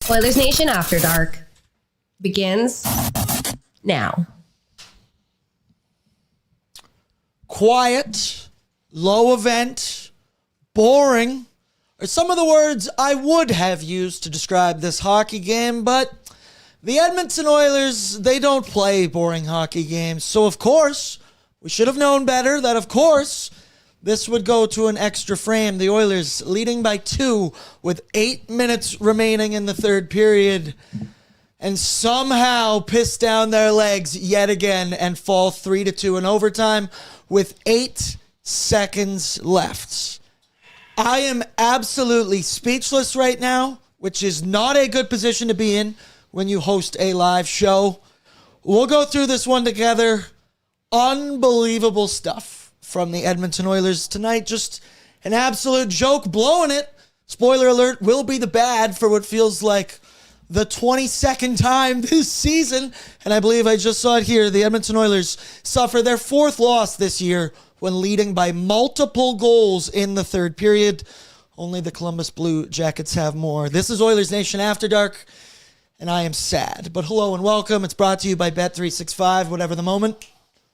Oilersnation After Dark begins now. Quiet, low event, boring are some of the words I would have used to describe this hockey game, but the Edmonton Oilers, they don't play boring hockey games. So, of course, we should have known better that, of course, this would go to an extra frame. The Oilers leading by 2 with 8 minutes remaining in the third period and somehow piss down their legs yet again and fall 3-2 in overtime with 8 seconds left. I am absolutely speechless right now, which is not a good position to be in when you host a live show. We'll go through this one together. Unbelievable stuff from the Edmonton Oilers tonight. Just an absolute joke, blowing it. Spoiler alert, will be the bad for what feels like the 22nd time this season. And I believe I just saw it here. The Edmonton Oilers suffer their 4th loss this year when leading by multiple goals in the third period. Only the Columbus Blue Jackets have more. This is Oilers Nation After Dark, and I am sad. But hello and welcome. It's brought to you by Bet365, whatever the moment.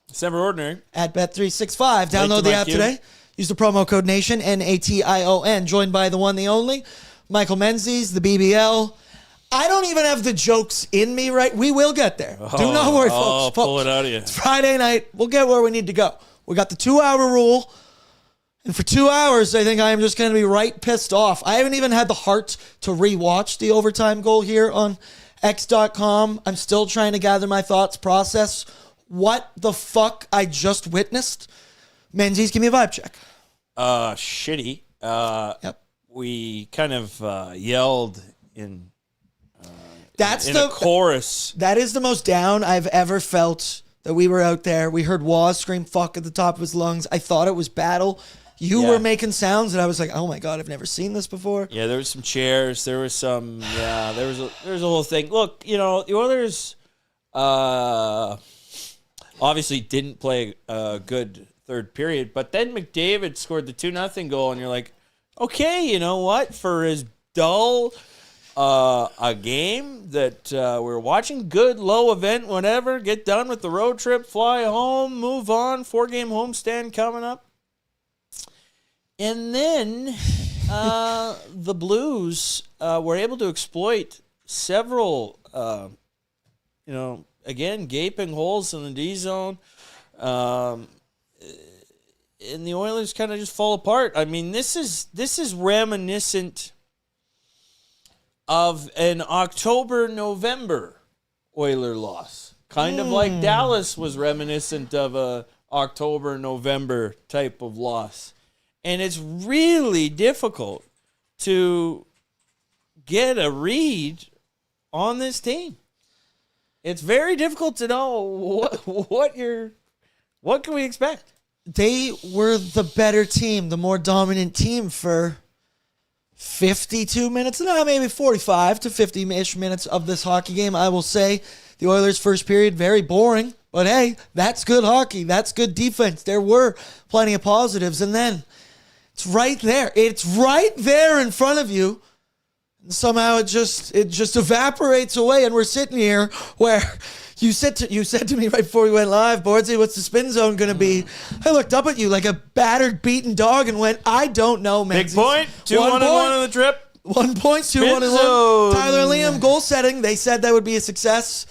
It's never ordinary. At Bet365. Download the app today. Use the promo code NATION, N-A-T-I-O-N. Joined by the one, the only, Michael Menzies, the BBL. I don't even have the jokes in me, right? We will get there. Do not worry, folks. Pull it out of you. It's Friday night. We'll get where we need to go. We got the 2-hour rule. And for 2 hours, I think I am just going to be right pissed off. I haven't even had the heart to rewatch the overtime goal here on X.com. I'm still trying to gather my thoughts, process what the fuck I just witnessed. Menzies, give me a vibe check. Shitty. Yep. We kind of yelled in a chorus. That is the most down I've ever felt that we were out there. We heard Waz scream fuck at the top of his lungs. I thought it was battle. You were making sounds, and I was like, oh my God, I've never seen this before. Yeah, there was some chairs. There was some, there was a whole thing. Look, the Oilers obviously didn't play a good third period, but then McDavid scored the 2-0 goal, and you're like, okay, you know what? For as dull a game that we're watching, good, low event, whatever, get done with the road trip, fly home, move on, 4-game homestand coming up. And then the Blues were able to exploit several, again, gaping holes in the D zone. And the Oilers kind of just fall apart. I mean, this is reminiscent of an October-November Oiler loss. Kind of like Dallas was reminiscent of a October-November type of loss. And it's really difficult to get a read on this team. It's very difficult to know what can we expect. They were the better team, the more dominant team for 52 minutes, no, maybe 45 to 50-ish minutes of this hockey game. I will say the Oilers' first period, very boring, but hey, that's good hockey. That's good defense. There were plenty of positives, and then it's right there. It's right there in front of you. And somehow it just evaporates away, and we're sitting here where you said to me right before we went live, Bordzy, what's the spin zone going to be? I looked up at you like a battered, beaten dog and went, I don't know, man. Big point. 2-1-1 on the trip. 1 point, 2-1-1. Tyler Liam, goal setting. They said that would be a success.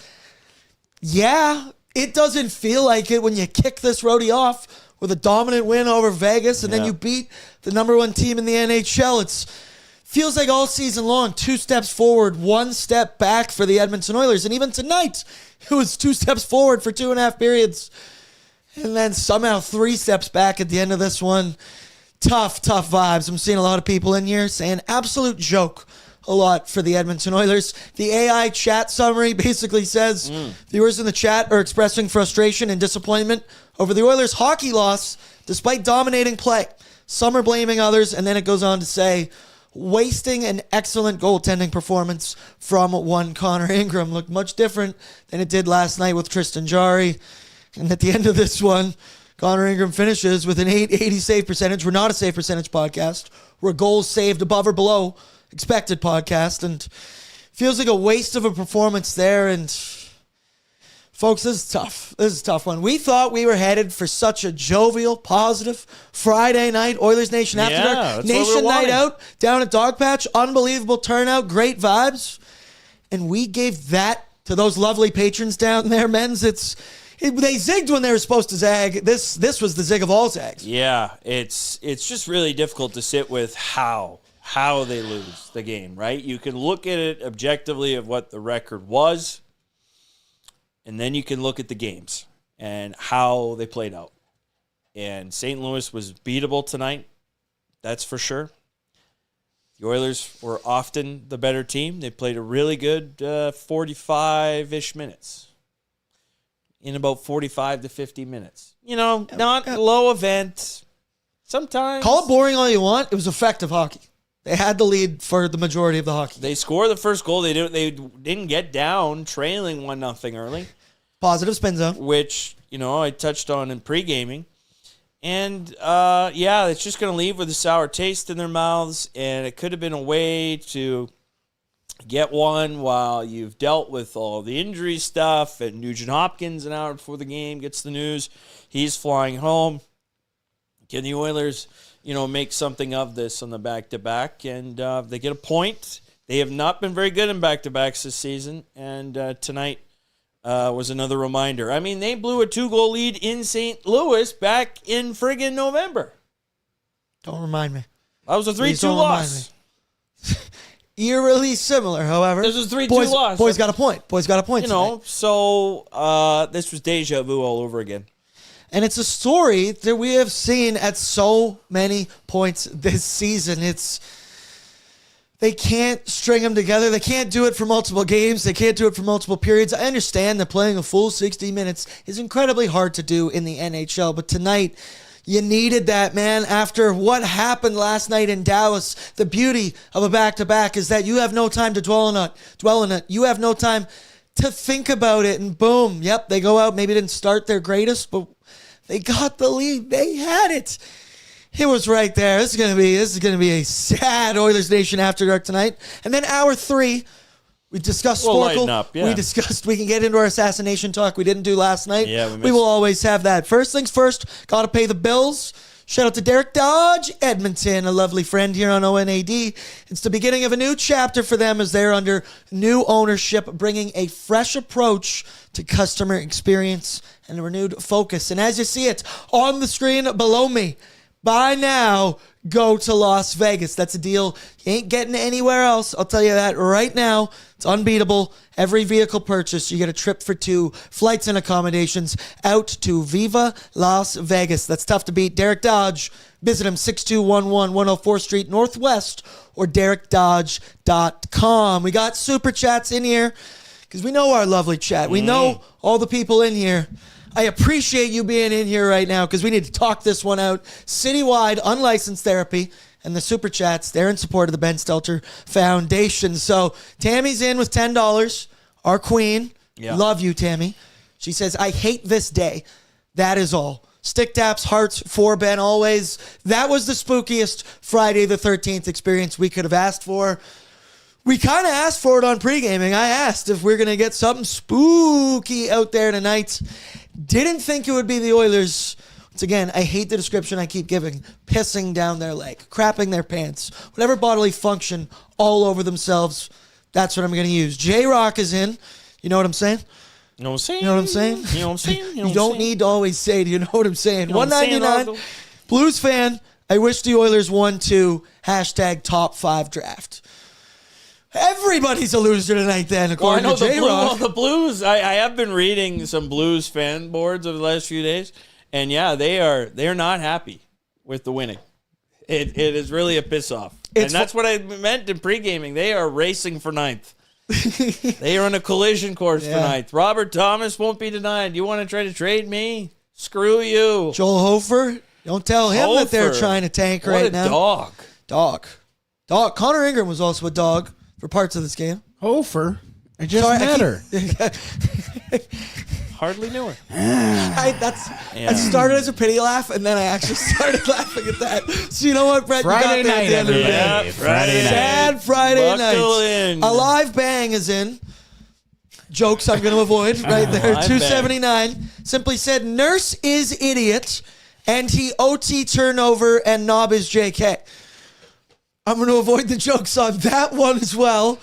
Yeah, it doesn't feel like it when you kick this roadie off with a dominant win over Vegas and then you beat the number 1 team in the NHL. It feels like all season long, 2 steps forward, 1 step back for the Edmonton Oilers. And even tonight, it was 2 steps forward for 2.5 periods. And then somehow 3 steps back at the end of this one. Tough vibes. I'm seeing a lot of people in here saying absolute joke a lot for the Edmonton Oilers. The AI chat summary basically says viewers in the chat are expressing frustration and disappointment over the Oilers' hockey loss despite dominating play. Some are blaming others, and then it goes on to say, wasting an excellent goaltending performance from one Connor Ingram. Looked much different than it did last night with Tristan Jarry. And at the end of this one, Connor Ingram finishes with an .880 save percentage. We're not a save percentage podcast. We're goals saved above or below expected podcast. And Feels like a waste of a performance there. And folks, this is tough. This is a tough one. We thought we were headed for such a jovial, positive Friday night Oilers Nation After Dark. that's what Nation we're night wanting. out down at Dogpatch. Unbelievable turnout. Great vibes. And we gave that to those lovely patrons down there, men's. They zigged when they were supposed to zag. This was the zig of all zags. Yeah, it's just really difficult to sit with how they lose the game, right? You can look at it objectively of what the record was, and then you can look at the games and how they played out. And St. Louis was beatable tonight, that's for sure. The Oilers were often the better team. They played a really good 45-ish minutes. In about 45 to 50 minutes. Not low event. Sometimes. Call it boring all you want. It was effective hockey. They had the lead for the majority of the hockey. They score the first goal. They didn't get down trailing 1-0 early. Positive spin zone. Which, I touched on in pre-gaming. And, it's just going to leave with a sour taste in their mouths. And it could have been a way to get one while you've dealt with all the injury stuff. And Nugent Hopkins, an hour before the game, gets the news. He's flying home. Can the Oilers, make something of this on the back-to-back? And they get a point. They have not been very good in back-to-backs this season. And tonight was another reminder. I mean, they blew a 2-goal lead in St. Louis back in friggin' November. Don't remind me. That was a 3-2 loss. Eerily similar, however. This was a 3-2 loss. Boys got a point. Boys got a point tonight. So this was deja vu all over again. And it's a story that we have seen at so many points this season. They can't string them together. They can't do it for multiple games. They can't do it for multiple periods. I understand that playing a full 60 minutes is incredibly hard to do in the NHL, but tonight you needed that, man. After what happened last night in Dallas, the beauty of a back-to-back is that you have no time to dwell on it. You have no time to think about it, and boom, yep, they go out. Maybe didn't start their greatest, but they got the lead. They had it. It was right there. This is gonna be a sad Oilers Nation After Dark tonight. And then hour 3, we discussed We'll Sporkle. lighten up, yeah. We can get into our assassination talk we didn't do last night. Yeah, we will always have that. First things first, gotta pay the bills. Shout out to Derek Dodge, Edmonton, a lovely friend here on ONAD. It's the beginning of a new chapter for them as they're under new ownership, bringing a fresh approach to customer experience and a renewed focus. And as you see it on the screen below me, by now, go to Las Vegas. That's a deal you ain't getting anywhere else. I'll tell you that right now. It's unbeatable. Every vehicle purchase, you get a trip for 2, flights and accommodations out to Viva Las Vegas. That's tough to beat. Derek Dodge. Visit him 6211 104th Street Northwest or DerekDodge.com. We got super chats in here because we know our lovely chat. We know all the people in here. I appreciate you being in here right now because we need to talk this one out. Citywide unlicensed therapy and the super chats, they're in support of the Ben Stelter Foundation. So Tammy's in with $10. Our queen. Yeah. Love you, Tammy. She says, I hate this day. That is all. Stick taps, hearts for Ben always. That was the spookiest Friday the 13th experience we could have asked for. We kind of asked for it on pre-gaming. I asked if we're going to get something spooky out there tonight. Didn't think it would be the Oilers. Once again, I hate the description I keep giving. Pissing down their leg, crapping their pants, whatever bodily function all over themselves. That's what I'm going to use. J-Rock is in. You know what I'm saying? You know what I'm saying? You know what I'm saying? You know what I'm saying? You don't need to always say, do you know what I'm saying? You know what I'm saying, 199. Rocco? Blues fan, I wish the Oilers won too. # top 5 draft. Everybody's a loser tonight then, according to J-Rock. The Blues. I have been reading some Blues fan boards over the last few days, and yeah, they're not happy with the winning. It is really a piss off. And that's what I meant in pre-gaming. They are racing for 9th. They are on a collision course for 9th. Robert Thomas won't be denied. You want to try to trade me? Screw you. Joel Hofer, don't tell him that they're trying to tank right now. What a dog. Connor Ingram was also a dog for parts of this game. Hofer. It just met her. hardly knew her. I started as a pity laugh, and then I actually started laughing at that. So you know what, Brett? Friday you got there at night, the end of the everybody. day. Friday night. Sad Friday Buckle night. in. A live bang is in. Jokes I'm going to avoid right there. Live 279 simply said, Nurse is idiot, and he OT turnover, and Knob is JK. I'm going to avoid the jokes on that one as well.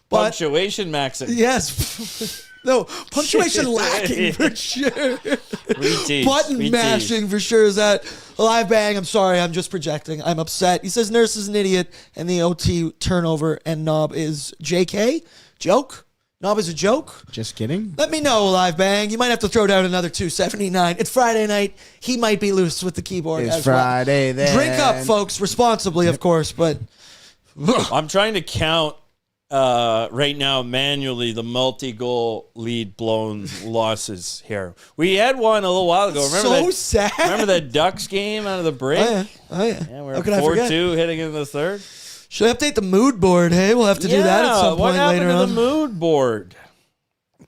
But Punctuation maxing. yes. No, punctuation lacking for sure. Reteach. Button mashing for sure. Is that a live bang? I'm sorry. I'm just projecting. I'm upset. He says Nurse is an idiot, and the OT turnover, and Knob is JK. Joke? Knob is a joke? Just kidding. Let me know, live bang. You might have to throw down another 279. It's Friday night. He might be loose with the keyboard. It's as well. Friday then. Drink up, folks, responsibly, of course. But I'm trying to count right now manually the multi-goal lead blown losses here. We had one a little while ago. Remember sad. Remember that Ducks game out of the break? Oh yeah. Yeah, we're How at could I forget? 4-2 heading into the third. Should I update the mood board? Hey, we'll have to do that at some what point happened later to on. the mood board?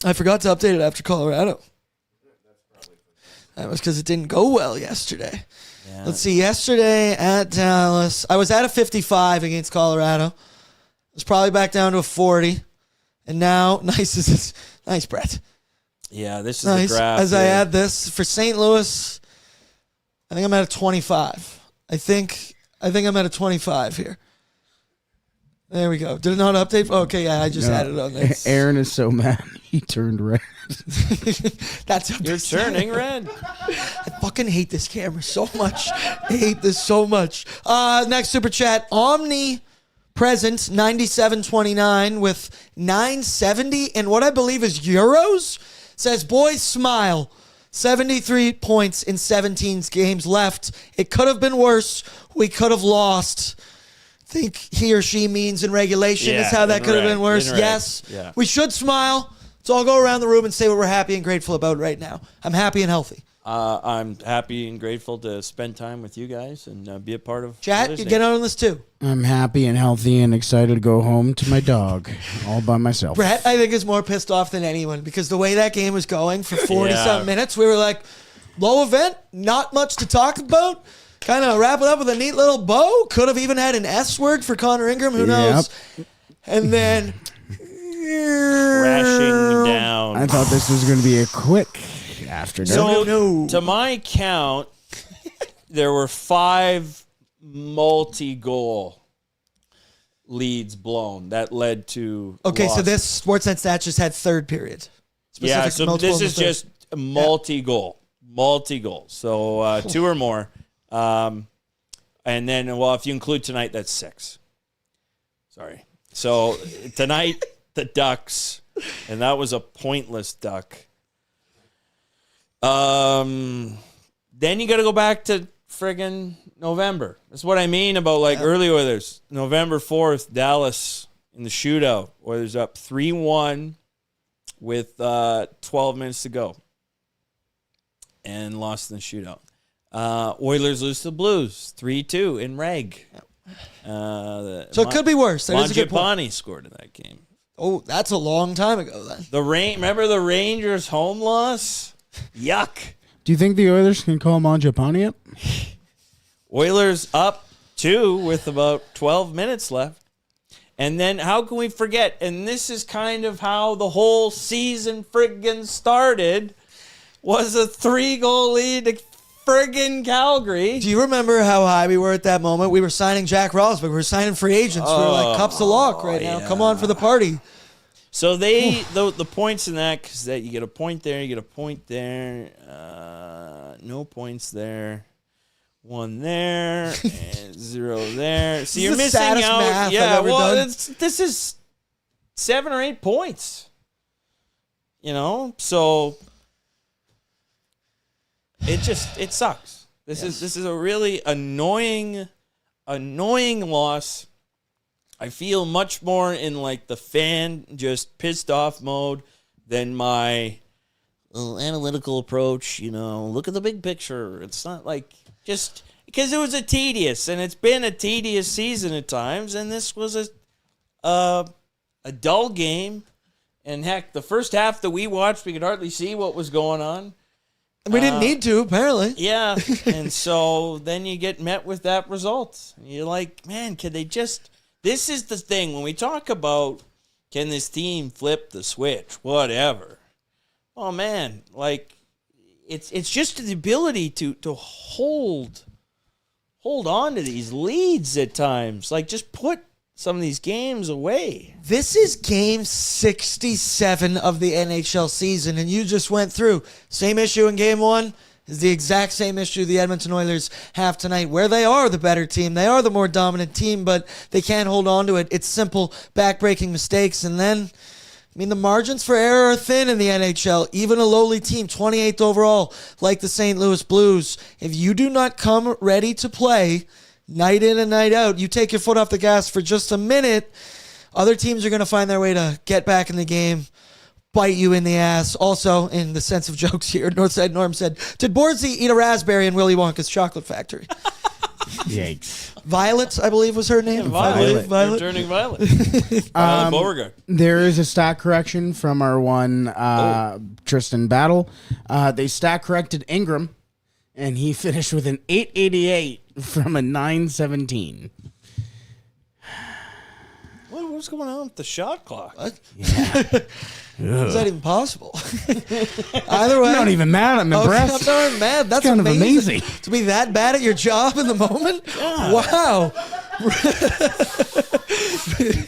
I forgot to update it after Colorado. That was because it didn't go well yesterday. Yeah. Let's see. Yesterday at Dallas, I was at a 55 against Colorado. It was probably back down to a 40. And now, nice, Brett. Yeah, this is Nice. the graph. As I here. add this for St. Louis, I think I'm at a 25. I think I'm at a 25 here. There we go. Did it not update? Okay, yeah, I just added it on there. Aaron is so mad he turned red. That's You're turning red. I fucking hate this camera so much. I hate this so much. Next super chat, Omni present 97.29 with 970 and what I believe is euros. Says, boys smile. 73 points in 17 games left. It could have been worse. We could have lost. Think he or she means in regulation is how that could have been worse. Yes. Yeah. We should smile. Let's all go around the room and say what we're happy and grateful about right now. I'm happy and healthy. I'm happy and grateful to spend time with you guys and be a part of Chat, you get on this too. I'm happy and healthy and excited to go home to my dog all by myself. Brett, I think, is more pissed off than anyone because the way that game was going for 40-something minutes, we were like, low event, not much to talk about. Kind of wrap it up with a neat little bow. Could have even had an S word for Connor Ingram. Who knows? And then crashing down. I thought this was going to be a quick afternoon. So, to my count, there were 5 multi-goal leads blown that led to okay, so losses. this Sportsnet stat just had third period. Yeah, Specific so multiple this in is the third. just a multi-goal. So 2 or more. And then, well, if you include tonight, that's 6. Sorry. So tonight, the Ducks, and that was a pointless duck. Then you got to go back to friggin' November. That's what I mean about early Oilers. November 4th, Dallas in the shootout. Oilers up 3-1 with 12 minutes to go and lost in the shootout. Oilers lose to the Blues 3-2 in reg. So it could be worse. That is a good point. Mangiapane scored in that game. Oh, that's a long time ago then. Remember the Rangers home loss? Yuck. Do you think the Oilers can call Mangiapane up? Oilers up 2 with about 12 minutes left. And then how can we forget? And this is kind of how the whole season friggin' started, was a 3-goal lead to friggin' Calgary. Do you remember how high we were at that moment? We were signing Jack Rosberg. We were signing free agents. We were like cups of lock right now. Come on for the party. So the points in that, because that you get a point there, you get a point there, no points there, 1 there, and 0 there. So you're the missing saddest out. math Yeah, I've ever done. this is 7 or 8 points. So it sucks. This is a really annoying loss. I feel much more in the fan just pissed off mode than my analytical approach. Look at the big picture. It's not just because it was it's been a tedious season at times, and this was a dull game And heck, the first half that we watched, we could hardly see what was going on. We didn't need to, apparently. Yeah. And so then you get met with that result. You're like, man, can they just... This is the thing. When we talk about, can this team flip the switch? Whatever. Oh, man. Like, it's just the ability to hold on to these leads at times. Like, just put some of these games away. This is game 67 of the NHL season, and you just went through. Same issue in game 1 is the exact same issue the Edmonton Oilers have tonight, where they are the better team. They are the more dominant team, but they can't hold on to it. It's simple, back-breaking mistakes, and then... the margins for error are thin in the NHL. Even a lowly team, 28th overall, like the St. Louis Blues. If you do not come ready to play night in and night out, you take your foot off the gas for just a minute, other teams are going to find their way to get back in the game, bite you in the ass. Also, in the sense of jokes here, Northside Norm said, did Bordzy eat a raspberry in Willy Wonka's chocolate factory? Yikes. Violet, I believe was her name. Violet. Violet. Turning Violet. Violet Beauregard. There is a stat correction from our one Tristan Battle. They stat corrected Ingram, and he finished with an 888 from a 917. What's going on with the shot clock? What? Is that even possible? Either way. I'm not even mad. I'm impressed. I'm not even mad. That's kind of amazing. To be that bad at your job in the moment? Yeah. Wow.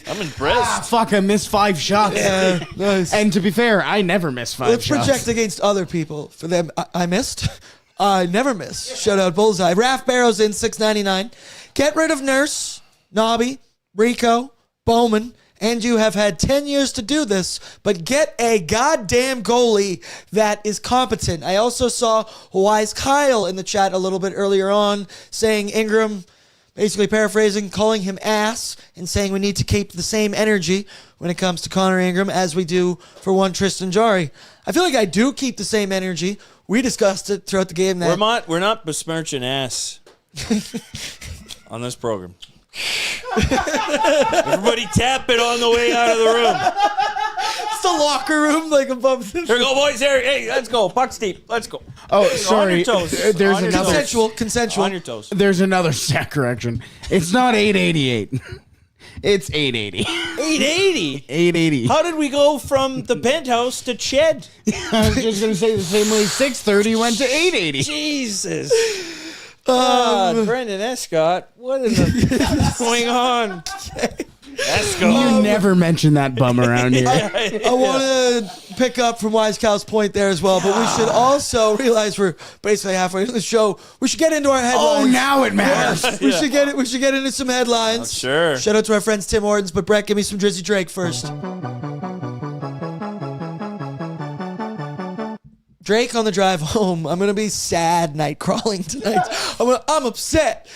I'm impressed. Fuck, I missed 5 shots. Yeah, nice. And to be fair, I never miss 5 Let's shots. project against other people. For them, I missed. I never miss. Shout out Bullseye. Raph Barrow's in $6.99. Get rid of Nurse, Nobby, Rico, Bowman, and you have had 10 years to do this, but get a goddamn goalie that is competent. I also saw Wise Kyle in the chat a little bit earlier on saying Ingram, basically paraphrasing, calling him ass and saying we need to keep the same energy when it comes to Connor Ingram as we do for one Tristan Jarry. I feel like I do keep the same energy. We discussed it throughout the game. We're not besmirching ass on this program. Everybody tap it on the way out of the room. It's the locker room, like above. Here we go, boys. Hey, let's go. Puck's deep. Let's go. Oh, On sorry. your toes. There's On your another toes. Consensual. On your toes. There's another stat correction. It's not 888. It's 880. 880. 880. How did we go from the penthouse to Ched? I was just gonna say the same way. 630 went to 880. Jesus. Brendan Escott, what is going on? You never mention that bum around here. I want to pick up from Wise Cow's point there as well, but we should also realize we're basically halfway into the show. We should get into our headlines. Oh, now it matters. We should get it. We should get into some headlines. Sure. Shout out to our friends Tim Hortons, but Brett, give me some Drizzy Drake first. Drake on the drive home. I'm gonna be sad night crawling tonight. I'm upset.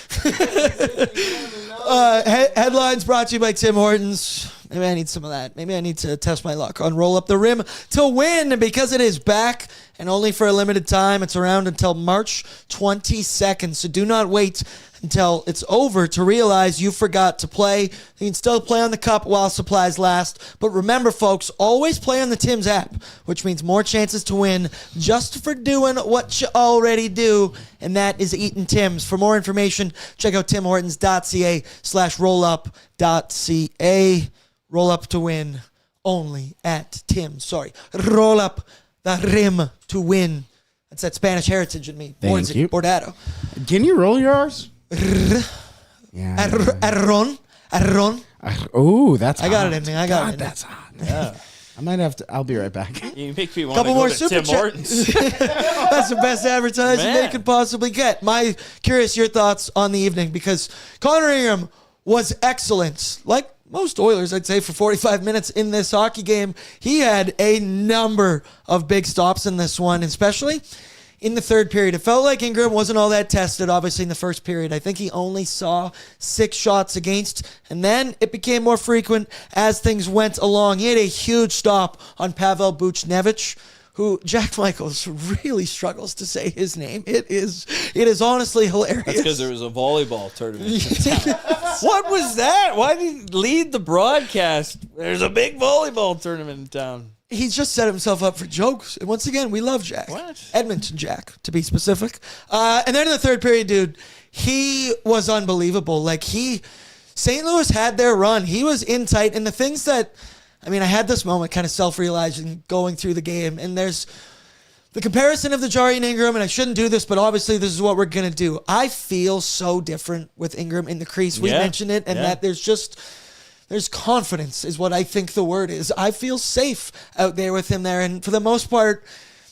Headlines brought to you by Tim Hortons. Maybe I need some of that. Maybe I need to test my luck on Roll Up the Rim to win because it is back and only for a limited time. It's around until March 22nd. So do not wait until it's over to realize you forgot to play. You can still play on the cup while supplies last. But remember, folks, always play on the Tim's app, which means more chances to win just for doing what you already do, and that is eating Tim's. For more information, check out timhortons.ca/rollup.ca. Roll up to win only at Tim's. Sorry. Roll up the rim to win. That's that Spanish heritage in me. Thank you. Bordato. Can you roll your R's? Yeah. Arron. Oh, that's I got hot. it in me. I got it in me. That's hot. Yeah. I might have to. I'll be right back. You make me want Couple to go more to super Tim chat- Hortons. That's the best advertising Man. they could possibly get. Curious your thoughts on the evening, because Connor Ingram was excellent. Like most Oilers, I'd say, for 45 minutes in this hockey game. He had a number of big stops in this one, especially in the third period. It felt like Ingram wasn't all that tested, obviously, in the first period. I think he only saw 6 shots against, and then it became more frequent as things went along. He had a huge stop on Pavel Buchnevich, who Jack Michaels really struggles to say his name. It is honestly hilarious. That's because there was a volleyball tournament. What was that? Why did he lead the broadcast? There's a big volleyball tournament in town. He's just set himself up for jokes. And once again, we love Jack. What? Edmonton Jack, to be specific. And then in the third period, dude, he was unbelievable. Like, St. Louis had their run. He was in tight. And the things that, I had this moment kind of self-realizing going through the game. And there's the comparison of the Jari and Ingram, and I shouldn't do this, but obviously this is what we're going to do. I feel so different with Ingram in the crease. We mentioned it, and that there's confidence is what I think the word is. I feel safe out there with him there, and for the most part,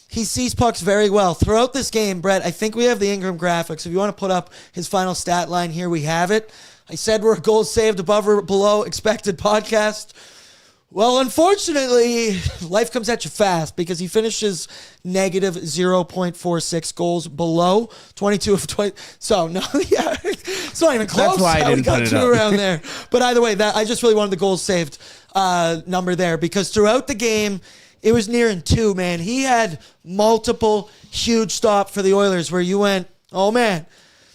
he sees pucks very well. Throughout this game, Brett, I think we have the Ingram graphics. If you want to put up his final stat line here, we have it. I said we're a goals saved above or below expected podcast. Well, unfortunately, life comes at you fast because he finishes negative 0.46 goals below 22 of 20. So, no, yeah, it's not even close. That's why I didn't put it up. Around there. But either way, I just really wanted the goals saved number there because throughout the game, it was nearing 2, man. He had multiple huge stops for the Oilers where you went, oh, man.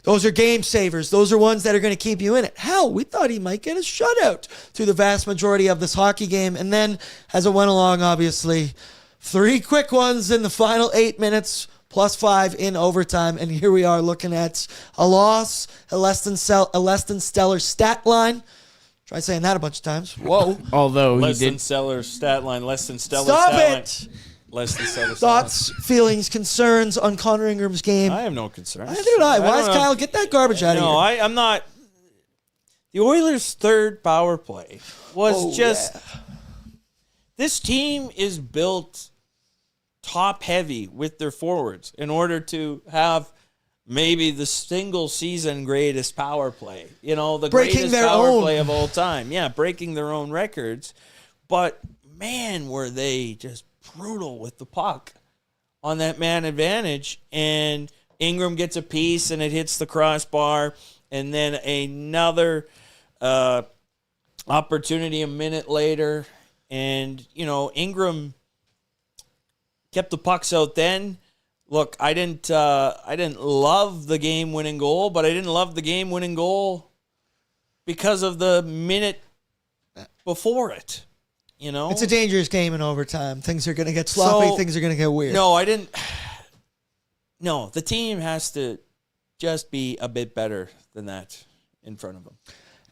Those are game savers. Those are ones that are going to keep you in it. Hell, we thought he might get a shutout through the vast majority of this hockey game. And then, as it went along, obviously, 3 quick ones in the final 8 minutes, plus 5 in overtime. And here we are looking at a loss, a less than stellar stat line. Try saying that a bunch of times. Whoa. Although Less he than did. stellar stat line, less than stellar Stop stat it! line. Less than stellar stat Thoughts, feelings, concerns on Connor Ingram's game? line. I have no concerns. Neither did I. Why is don't know. Kyle? Get that garbage out of No, here. I'm not. The Oilers' third power play was this team is built top heavy with their forwards in order to have maybe the single season greatest power play. The Breaking greatest their power own. play of all time. Yeah, breaking their own records. But man, were they just brutal with the puck on that man advantage, and Ingram gets a piece and it hits the crossbar, and then another opportunity a minute later, and Ingram kept the pucks out then. Look, I didn't love the game-winning goal, but I didn't love the game-winning goal because of the minute before it. It's a dangerous game in overtime. Things are going to get sloppy. Things are going to get weird. No, I didn't. No, the team has to just be a bit better than that in front of them.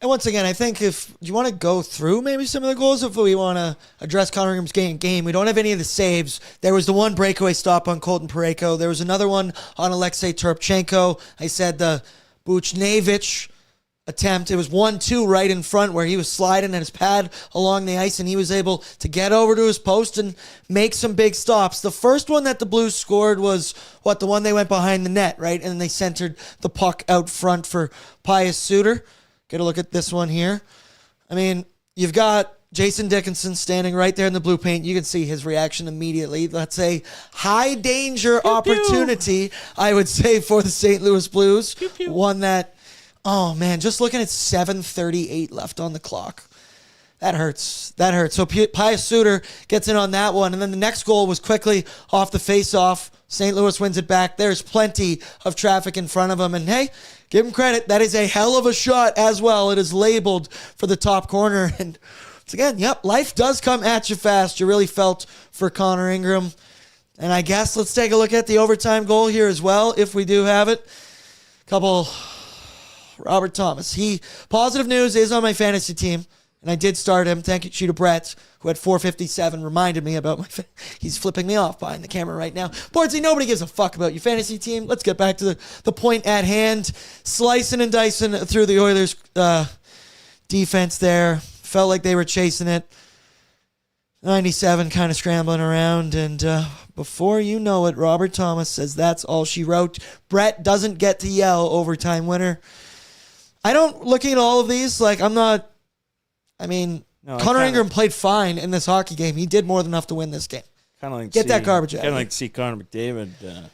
And once again, I think do you want to go through maybe some of the goals if we want to address Connor Ingram's game? We don't have any of the saves. There was the one breakaway stop on Colton Parayko. There was another one on Alexei Turpchenko. I said the Buchnevich attempt. It was 1-2 right in front where he was sliding at his pad along the ice and he was able to get over to his post and make some big stops. The first one that the Blues scored was the one they went behind the net, right? And they centered the puck out front for Pius Suter. Get a look at this one here. You've got Jason Dickinson standing right there in the blue paint. You can see his reaction immediately. That's a high danger opportunity, I would say, for the St. Louis Blues. Pew, pew. One that, oh man, just looking at 7:38 left on the clock. That hurts. So Pius Suter gets in on that one. And then the next goal was quickly off the face-off. St. Louis wins it back. There's plenty of traffic in front of him. And hey, give him credit. That is a hell of a shot as well. It is labeled for the top corner. And once again, yep, life does come at you fast. You really felt for Connor Ingram. And I guess let's take a look at the overtime goal here as well, if we do have it. Robert Thomas. Positive news is on my fantasy team. And I did start him. Thank you to Brett, who had 457, reminded me about he's flipping me off behind the camera right now. Bordzy, nobody gives a fuck about your fantasy team. Let's get back to the point at hand. Slicing and dicing through the Oilers' defense there. Felt like they were chasing it. 97 kind of scrambling around. And before you know it, Robert Thomas says that's all she wrote. Brett doesn't get to yell overtime winner. Looking at all of these, Connor Ingram played fine in this hockey game. He did more than enough to win this game. Get that garbage out. Kind of like to see Connor McDavid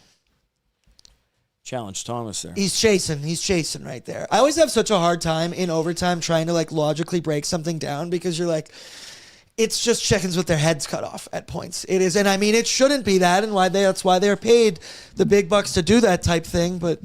challenge Thomas there. He's chasing right there. I always have such a hard time in overtime trying to logically break something down because you're like, it's just chickens with their heads cut off at points. It is, and I mean, it shouldn't be that, and that's why they're paid the big bucks to do that type thing. But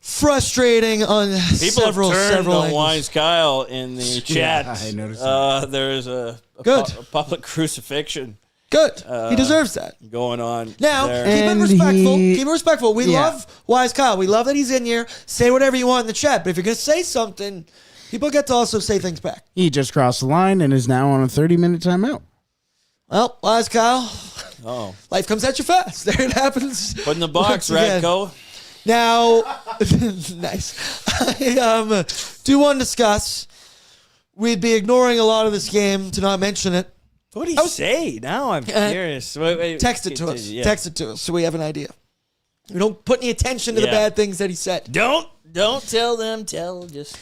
frustrating on People several have turned on angles. Wise Kyle in the chat. I noticed that. There is a Good. public crucifixion Good. He deserves that. going on Now, there. keep it And respectful. he- Keep it respectful. We Yeah. love Wise Kyle. We love that he's in here. Say whatever you want in the chat. But if you're going to say something, people get to also say things back. He just crossed the line and is now on a 30-minute timeout. Well, Wise Kyle, Oh, life comes at you fast. There it happens. put in the box, Once again. Radko. Now, nice. I do want to discuss. We'd be ignoring a lot of this game to not mention it. What do you say? Now I'm curious. Wait, Text it to us. yeah. Text it to us so we have an idea. We don't put any attention to the Yeah. bad things that he said. Don't tell them. Tell just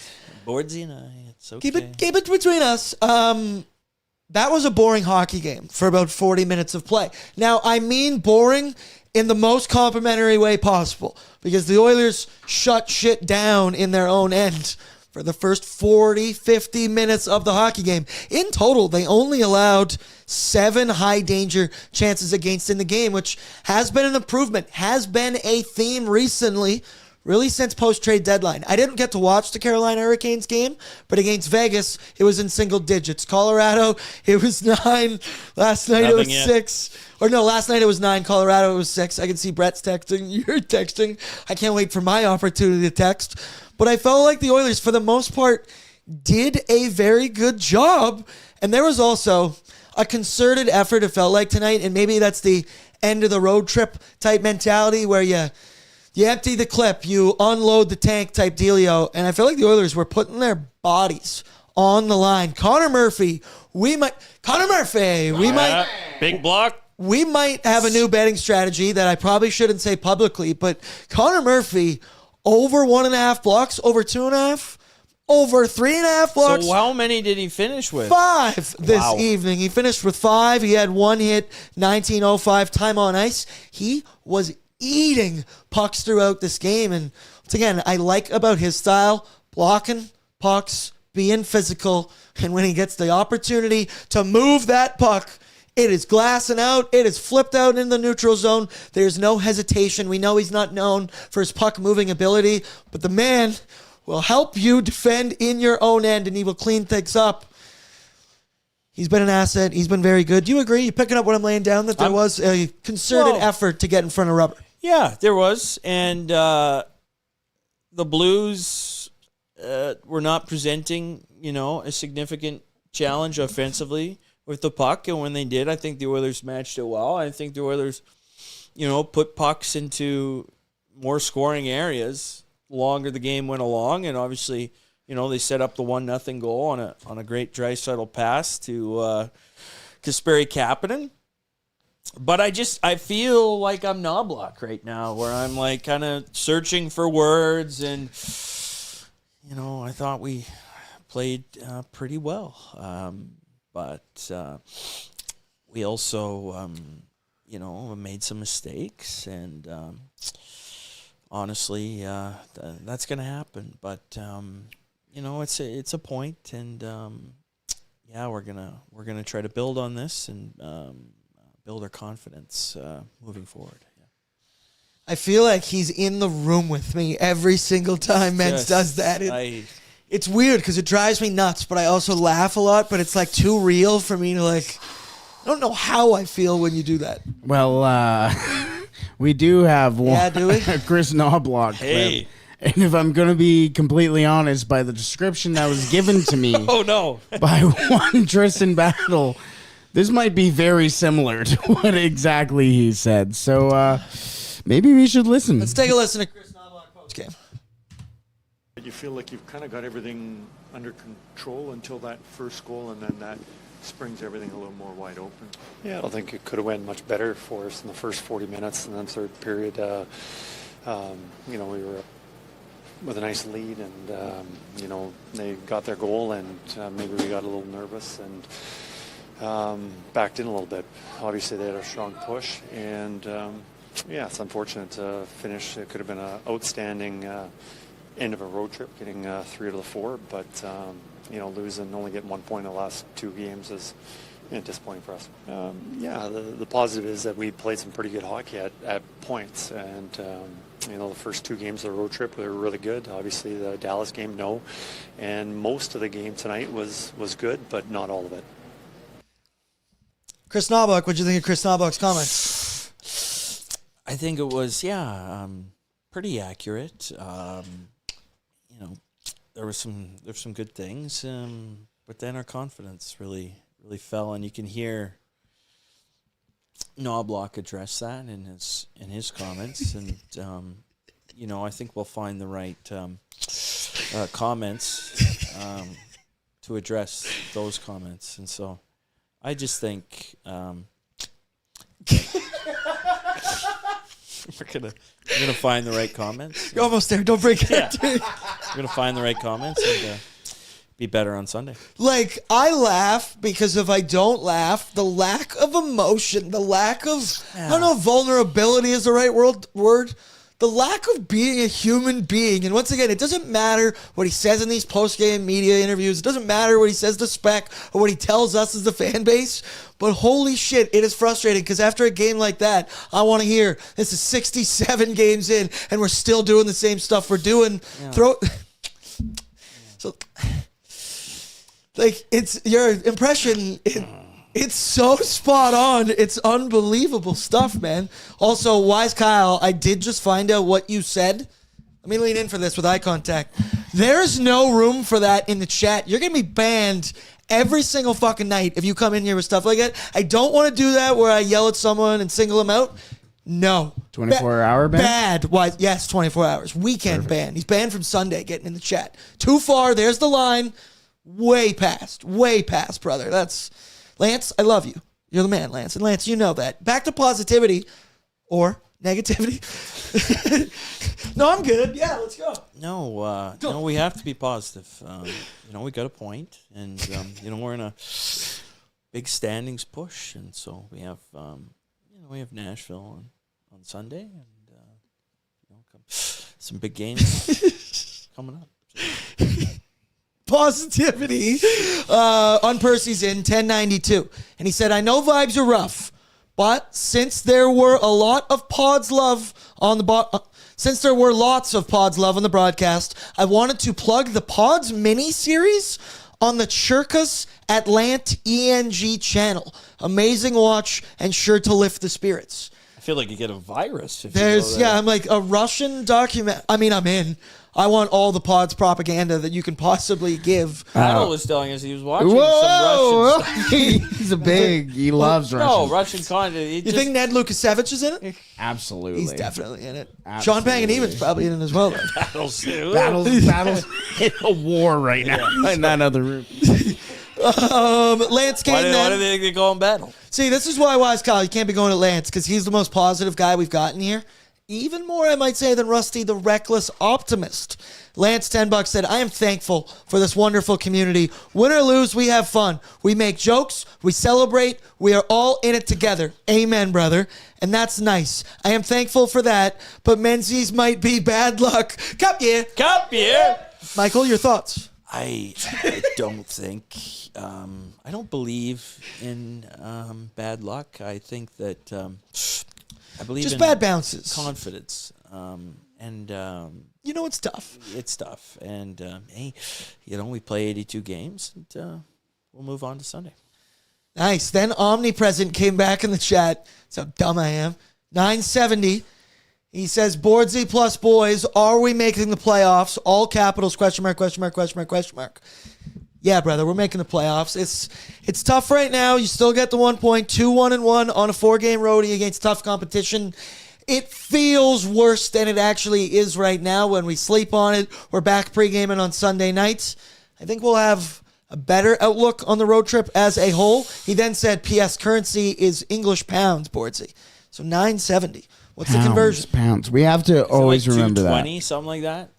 Bordzy and I. It's okay. Keep it between us. That was a boring hockey game for about 40 minutes of play. Now, I mean boring in the most complimentary way possible because the Oilers shut shit down in their own end for the first 40, 50 minutes of the hockey game. In total, they only allowed 7 high-danger chances against in the game, which has been an improvement, has been a theme recently, really since post-trade deadline. I didn't get to watch the Carolina Hurricanes game, but against Vegas, it was in single digits. Colorado, it was 9. Last night, it was Nothing yet. 6. Or no, last night it was 9. Colorado, it was 6. I can see Brett's texting. You're texting. I can't wait for my opportunity to text. But I felt like the Oilers, for the most part, did a very good job. And there was also a concerted effort, it felt like tonight, and maybe that's the end of the road trip type mentality where you empty the clip, you unload the tank type dealio, and I feel like the Oilers were putting their bodies on the line. Connor Murphy, we might Big block. we might have a new betting strategy that I probably shouldn't say publicly, but Connor Murphy over 1.5 blocks, over 2.5, over 3.5 blocks. So how many did he finish with? 5 this Wow. evening. He finished with 5. He had 1 hit, 19:05 time on ice. He was eating pucks throughout this game. And once again, I like about his style, blocking pucks, being physical. And when he gets the opportunity to move that puck, it is glassing out. It is flipped out in the neutral zone. There's no hesitation. We know he's not known for his puck moving ability, but the man will help you defend in your own end, and he will clean things up. He's been an asset. He's been very good. Do you agree? You picking up what I'm laying down, that there was a concerted effort to get in front of rubber? Yeah, there was. And the Blues were not presenting, a significant challenge offensively with the puck. And when they did, I think the Oilers matched it well. I think the Oilers, put pucks into more scoring areas the longer the game went along. And obviously, they set up the 1-0 goal on a great Draisaitl pass to Kasperi Kapanen. But I feel like I'm Knobloch right now, where I'm like kind of searching for words, and I thought we played pretty well, but we also made some mistakes, and honestly, that's gonna happen. But it's a point, and we're gonna try to build on this and build our confidence moving forward. Yeah. I feel like he's in the room with me every single time Mens Yes, does that. It's weird because it drives me nuts, but I also laugh a lot, but it's like too real for me to I don't know how I feel when you do that. Well, we do have one. Yeah, do we? Chris Knobloch Hey. clip. And if I'm going to be completely honest, by the description that was given to me Oh no! by one Tristan Battle, this might be very similar to what exactly he said. So maybe we should listen. Let's take a listen to Chris Knobloch postgame. You feel like you've kind of got everything under control until that first goal, and then that springs everything a little more wide open. Yeah, I don't think it could have went much better for us in the first 40 minutes, and then third period, we were with a nice lead, and they got their goal, and maybe we got a little nervous and backed in a little bit. Obviously, they had a strong push, and it's unfortunate to finish. It could have been an outstanding end of a road trip, getting 3 out of the 4, but losing, only getting 1 point in the last 2 games is disappointing for us. The positive is that we played some pretty good hockey at points, and the first 2 games of the road trip were really good. Obviously, the Dallas game, no, and most of the game tonight was good, but not all of it. Chris Knobloch, what did you think of Chris Knobloch's comments? I think it was, pretty accurate. There were some good things, but then our confidence really fell, and you can hear Knobloch address that in his comments, and I think we'll find the right comments to address those comments, and so I just think we're gonna find the right comments. You're almost there. Don't break it. Yeah. We're gonna find the right comments and be better on Sunday. Like, I laugh because if I don't laugh, the lack of emotion, the lack of, I don't know if vulnerability is the right word, the lack of being a human being. And once again, it doesn't matter what he says in these post-game media interviews. It doesn't matter what he says to Spec or what he tells us as the fan base. But holy shit, it is frustrating because after a game like that, I want to hear this is 67 games in and we're still doing the same stuff we're doing. Yeah. So, like, it's your impression. It's so spot on. It's unbelievable stuff, man. Also, Wise Kyle, I did just find out what you said. Let me lean in for this with eye contact. There's no room for that in the chat. You're going to be banned every single fucking night if you come in here with stuff like that. I don't want to do that where I yell at someone and single them out. No. 24-hour ban? Bad. Why? Yes, 24 hours. Weekend ban. He's banned from Sunday getting in the chat. Too far. There's the line. Way past, brother. That's Lance. I love you. You're the man, Lance. And Lance, you know that. Back to positivity or negativity. No, I'm good. Yeah, let's go. No, we have to be positive. We got a point, and we're in a big standings push, and so we have Nashville on Sunday, and some big games coming up. Positivity on Percy's in 1092. And he said, I know vibes are rough, but since there were lots of Pods love on the broadcast, I wanted to plug the Pods mini-series on the Churkas Atlant ENG channel. Amazing watch and sure to lift the spirits. I feel like you get a virus. I'm like a Russian document. I mean, I'm in. I want all the Pods propaganda that you can possibly give. Battle was telling us he was watching some Russian. He loves Russian. No, Russian content. You think Ned Lukasevich is in it? Absolutely. He's definitely in it. Sean Panganiban's probably in it as well. Battles in a war right now in that other room. Lance came Why do they think they call him Battle? See, this is why Wise Kyle, you can't be going to Lance because he's the most positive guy we've gotten here. Even more, I might say, than Rusty, the reckless optimist. Lance $10 said, I am thankful for this wonderful community. Win or lose, we have fun. We make jokes. We celebrate. We are all in it together. Amen, brother. And that's nice. I am thankful for that. But Menzies might be bad luck. Cup year. Michael, your thoughts? I don't think. I don't believe in bad luck. I think that I believe just in bad bounces, confidence, and it's tough. It's tough, and hey, we play 82 games, and we'll move on to Sunday. Nice. Then Omnipresent came back in the chat. That's how dumb I am. 970. He says, Bordzy plus boys, are we making the playoffs? All capitals, question mark, question mark, question mark, question mark. Yeah, brother, we're making the playoffs. It's tough right now. You still get the 1 point, 2-1-1 on a 4-game roadie against tough competition. It feels worse than it actually is right now when we sleep on it. We're back pre-gaming on Sunday nights. I think we'll have a better outlook on the road trip as a whole. He then said, P.S. currency is English pounds, Bordzy. So 970. What's the conversion? Pounds. We have to always remember that. 220, something like that.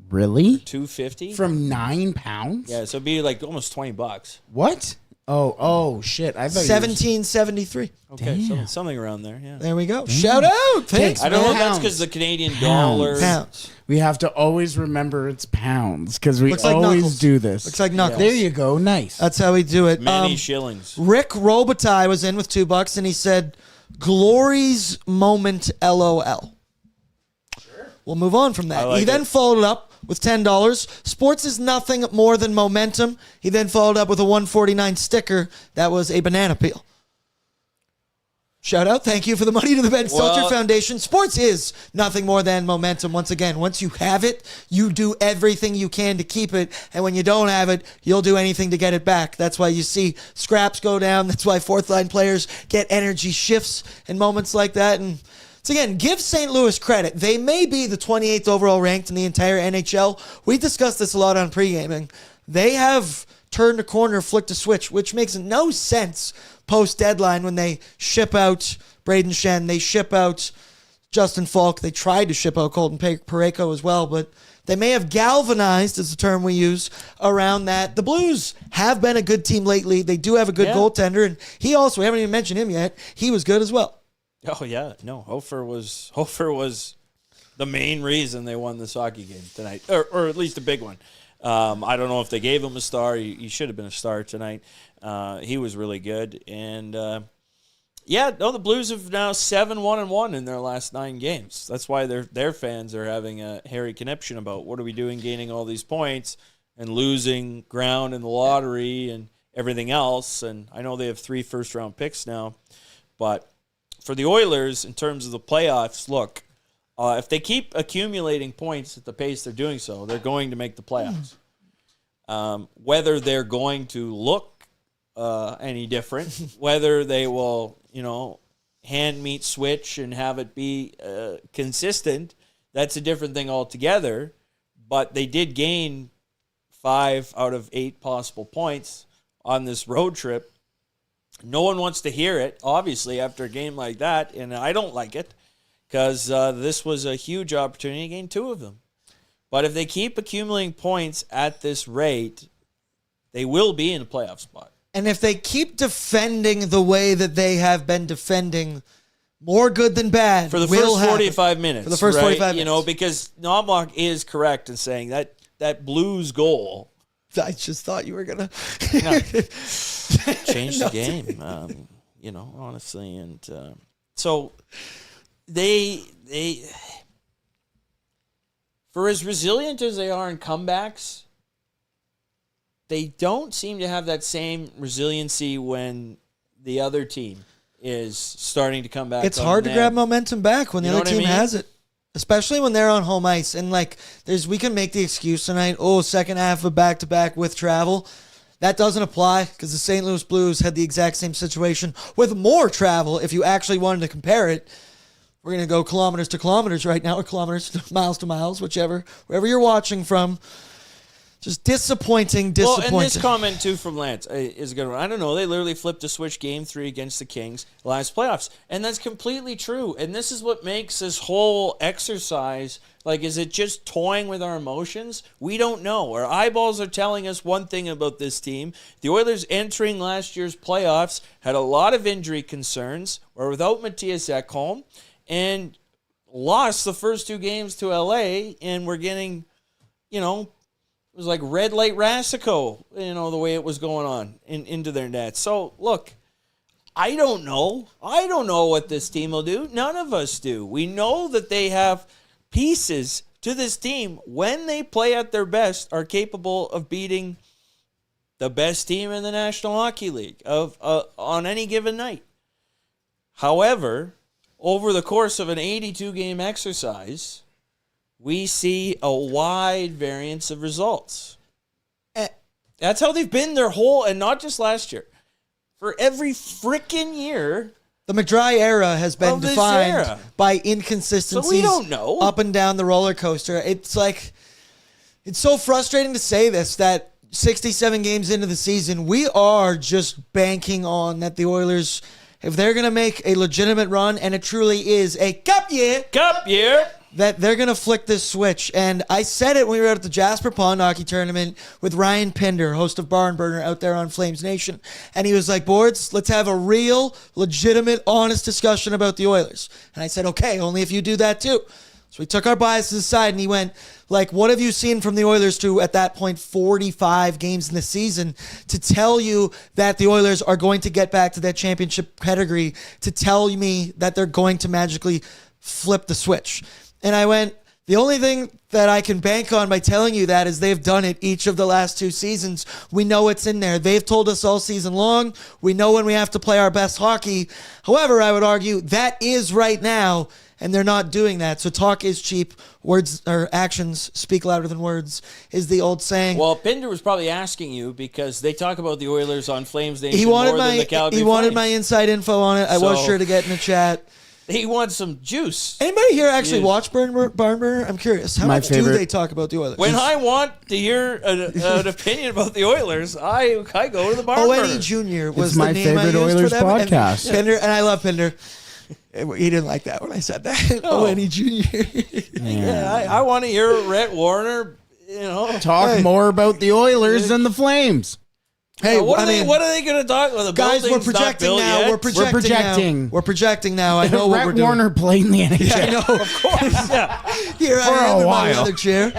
Really? 250 from £9? Yeah, so it'd be like almost $20. What? Oh, shit. I thought 1773. Okay, something around there. Yeah. There we go. Shout out. Thanks, I don't know if man. that's because the Canadian dollar. Pounds. we have to always remember it's pounds because we Looks like always knuckles. do this. Looks like knuckles. There you go. Nice. That's how we do it. Many shillings. Rick Robitaille was in with $2 and he said, "Glory's moment, LOL." Sure. We'll move on from that. like He then it. followed up with $10. Sports is nothing more than momentum. He then followed up with a 149 sticker. That was a banana peel. Shout out. Thank you for the money to the Ben Stelter Well- Foundation. Sports is nothing more than momentum. Once again, once you have it, you do everything you can to keep it. And when you don't have it, you'll do anything to get it back. That's why you see scraps go down. That's why fourth line players get energy shifts in moments like that. And so again, give St. Louis credit. They may be the 28th overall ranked in the entire NHL. We discussed this a lot on pre-gaming. They have turned a corner, flicked a switch, which makes no sense post-deadline when they ship out Braden Shen, they ship out Justin Falk, they tried to ship out Colton Parayko as well, but they may have galvanized, is the term we use, around that. The Blues have been a good team lately. They do have a good goaltender, and he also, we haven't even mentioned him yet, he was good as well. Oh yeah, no. Hofer was the main reason they won this hockey game tonight, or at least a big one. I don't know if they gave him a star. He should have been a star tonight. He was really good, and the Blues have now 7-1-1 in their last 9 games. That's why their fans are having a hairy conniption about what are we doing, gaining all these points and losing ground in the lottery and everything else. And I know they have 3 first-round picks now, but for the Oilers, in terms of the playoffs, look, if they keep accumulating points at the pace they're doing so, they're going to make the playoffs. Whether they're going to look any different, whether they will, hand meet switch and have it be consistent, that's a different thing altogether. But they did gain 5 out of 8 possible points on this road trip. No one wants to hear it, obviously, after a game like that, and I don't like it because this was a huge opportunity to gain 2 of them. But if they keep accumulating points at this rate, they will be in a playoff spot. And if they keep defending the way that they have been defending, more good than bad For the will first 45 happen. minutes. For the first right? 45 minutes. Because Knobloch is correct in saying that Blues goal I just thought you were going to... changed the game, honestly. And so they for as resilient as they are in comebacks, they don't seem to have that same resiliency when the other team is starting to come back. It's hard to grab momentum back when the other team has it. Especially when they're on home ice. And we can make the excuse tonight, second half of back-to-back with travel. That doesn't apply because the St. Louis Blues had the exact same situation with more travel if you actually wanted to compare it. We're going to go kilometers to kilometers right now, or kilometers to miles, whichever, wherever you're watching from. Just disappointing. Well, and this comment, too, from Lance is a good one. I don't know. They literally flipped a switch Game 3 against the Kings last playoffs. And that's completely true. And this is what makes this whole exercise, is it just toying with our emotions? We don't know. Our eyeballs are telling us one thing about this team. The Oilers entering last year's playoffs had a lot of injury concerns, were without Matthias Ekholm, and lost the first 2 games to L.A., and we're getting, it was like red light Rasico, the way it was going on into their nets. So, look, I don't know. I don't know what this team will do. None of us do. We know that they have pieces to this team, when they play at their best, are capable of beating the best team in the National Hockey League on any given night. However, over the course of an 82-game exercise, we see a wide variance of results. That's how they've been their whole, and not just last year. For every freaking year. The McDry era has been defined by inconsistencies. So we don't know. Up and down the roller coaster. It's so frustrating to say this, that 67 games into the season, we are just banking on that the Oilers, if they're going to make a legitimate run, and it truly is a cup year, that they're going to flick this switch. And I said it when we were at the Jasper Pond Hockey Tournament with Ryan Pinder, host of Barn Burner out there on Flames Nation. And he was like, Bords, let's have a real, legitimate, honest discussion about the Oilers. And I said, okay, only if you do that too. So we took our biases aside and he went, like, what have you seen from the Oilers to, at that point, 45 games in the season to tell you that the Oilers are going to get back to that championship pedigree, to tell me that they're going to magically flip the switch? And I went, the only thing that I can bank on by telling you that is they've done it each of the last 2 seasons. We know it's in there. They've told us all season long. We know when we have to play our best hockey. However, I would argue that is right now, and they're not doing that. So talk is cheap. Words or actions speak louder than words is the old saying. Well, Pinder was probably asking you because they talk about the Oilers on Flames Nation He more wanted than the Calgary Flames. my inside info on it. I was So- sure to get in the chat. He wants some juice. Anybody here actually Yes. watch Barn Burner? I'm curious. How My much do favorite- they talk about the Oilers? When I want to hear an opinion about the Oilers, I go to the Barn ONAD Burner. Jr. was It's my the name I favorite used Oilers for them. podcast. And Pinder, and I love Pinder. He didn't like that when I said that. ONAD Jr. Yeah, I want to hear Rhett Warner. Talk more about the Oilers than the Flames. Hey, what are I mean, they going to talk about? The guys, we're building's not projecting built now. yet. We're projecting. Now. We're projecting now. I know what Rhett we're doing. Warner played in the NHL. I know. Of course, yeah. Here For I am a in my while. other chair.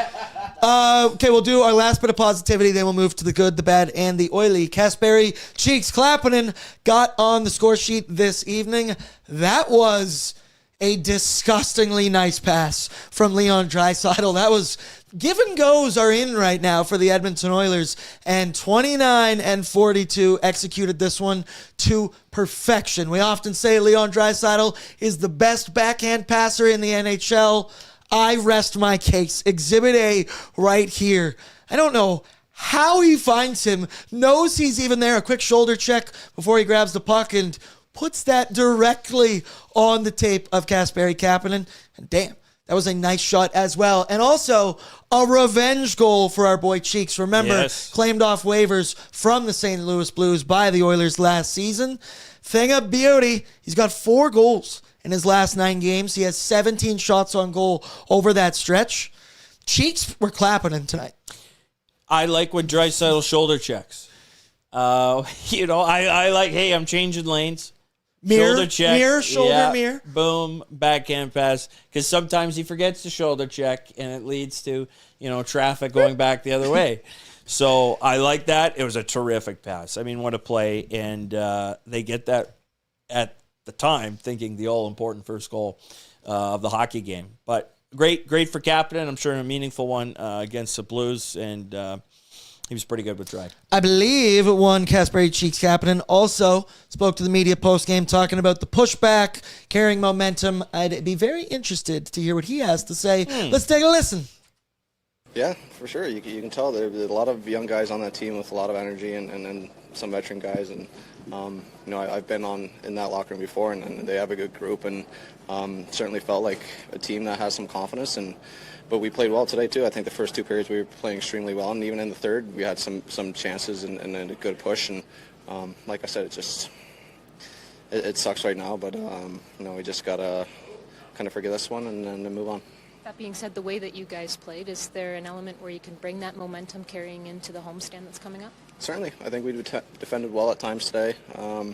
Okay, we'll do our last bit of positivity, then we'll move to the good, the bad, and the oily. Kasperi Cheeks Klapanen got on the score sheet this evening. That was a disgustingly nice pass from Leon Draisaitl. That was give and goes are in right now for the Edmonton Oilers, and 29 and 42 executed this one to perfection. We often say Leon Draisaitl is the best backhand passer in the NHL. I rest my case. Exhibit A right here. I don't know how he finds him, knows he's even there, a quick shoulder check before he grabs the puck and puts that directly on the tape of Kasperi Kapanen. And damn, that was a nice shot as well. And also a revenge goal for our boy Cheeks. Remember, Yes. claimed off waivers from the St. Louis Blues by the Oilers last season. Thing of beauty, he's got 4 goals in his last 9 games. He has 17 shots on goal over that stretch. Cheeks were clapping him tonight. I like when Draisaitl shoulder checks. I like, hey, I'm changing lanes. Mirror, Shoulder check. mirror, shoulder, Yeah, mirror. Boom, backhand pass. Because sometimes he forgets to shoulder check, and it leads to, traffic going back the other way. So I like that. It was a terrific pass. I mean, what a play. And they get that at the time, thinking the all-important first goal of the hockey game. But great for Kapanen. I'm sure a meaningful one against the Blues. And he was pretty good with Dry. I believe one Kasperi Cheeks Kapanen also spoke to the media post-game talking about the pushback, carrying momentum. I'd be very interested to hear what he has to say. Let's take a listen. Yeah, for sure. You can tell there's a lot of young guys on that team with a lot of energy and some veteran guys. And, I've been in that locker room before, and they have a good group, and certainly felt like a team that has some confidence. But we played well today, too. I think the first 2 periods we were playing extremely well, and even in the third we had some chances and a good push. And like I said, it sucks right now, but we just got to kind of forget this one and then move on. That being said, the way that you guys played, is there an element where you can bring that momentum carrying into the homestand that's coming up? Certainly. I think we defended well at times today. I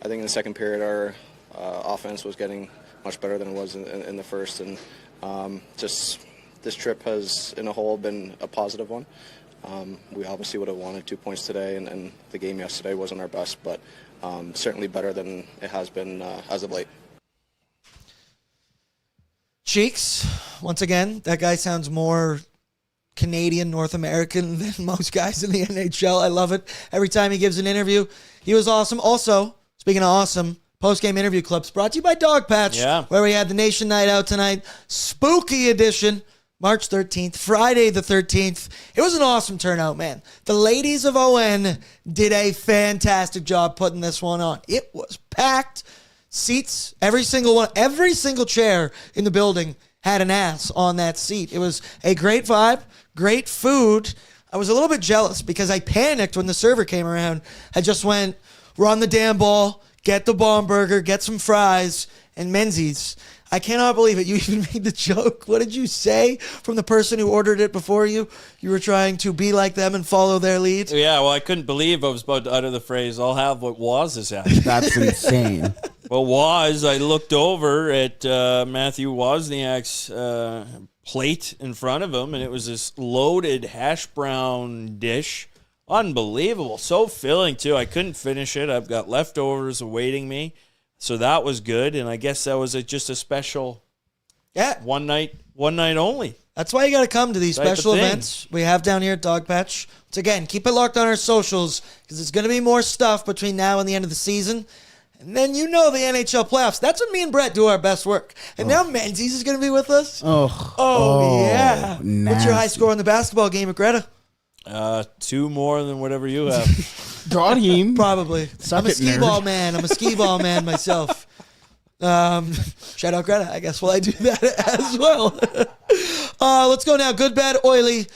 think in the second period our offense was getting much better than it was in the first. And just this trip has, in a whole, been a positive one. We obviously would have wanted 2 points today, and the game yesterday wasn't our best, but certainly better than it has been as of late. Cheeks, once again, that guy sounds more Canadian, North American than most guys in the NHL. I love it. Every time he gives an interview, he was awesome. Also, speaking of awesome, post-game interview clips brought to you by Dog Patch, where we had the Nation Night Out tonight. Spooky edition, March 13th, Friday the 13th. It was an awesome turnout, man. The ladies of ON did a fantastic job putting this one on. It was packed. Seats, every single chair in the building had an ass on that seat. It was a great vibe, great food. I was a little bit jealous because I panicked when the server came around. I just went, run the damn ball, get the bomb burger, get some fries, and Menzies. I cannot believe it. You even made the joke. What did you say from the person who ordered it before you? You were trying to be like them and follow their lead? Yeah, well, I couldn't believe I was about to utter the phrase, I'll have what Waz is at. That's insane. Well, Waz, I looked over at Matthew Wozniak's plate in front of him, and it was this loaded hash brown dish. Unbelievable. So filling, too. I couldn't finish it. I've got leftovers awaiting me. So that was good, and I guess that was just a special one night only. That's why you got to come to these Type of special thing. events we have down here at Dog Patch. Once again, keep it locked on our socials because there's going to be more stuff between now and the end of the season. And then you know the NHL playoffs. That's when me and Brett do our best work. And now Menzies is going to be with us. Oh, yeah. What's your high nasty. score on the basketball game at Greta? 2 more than whatever you have. Got him. Probably. I'm a it, skee nerd. ball man. I'm a skee ball man myself. Shout out Greta. I guess I do that as well. Let's go now. Good, bad, oily.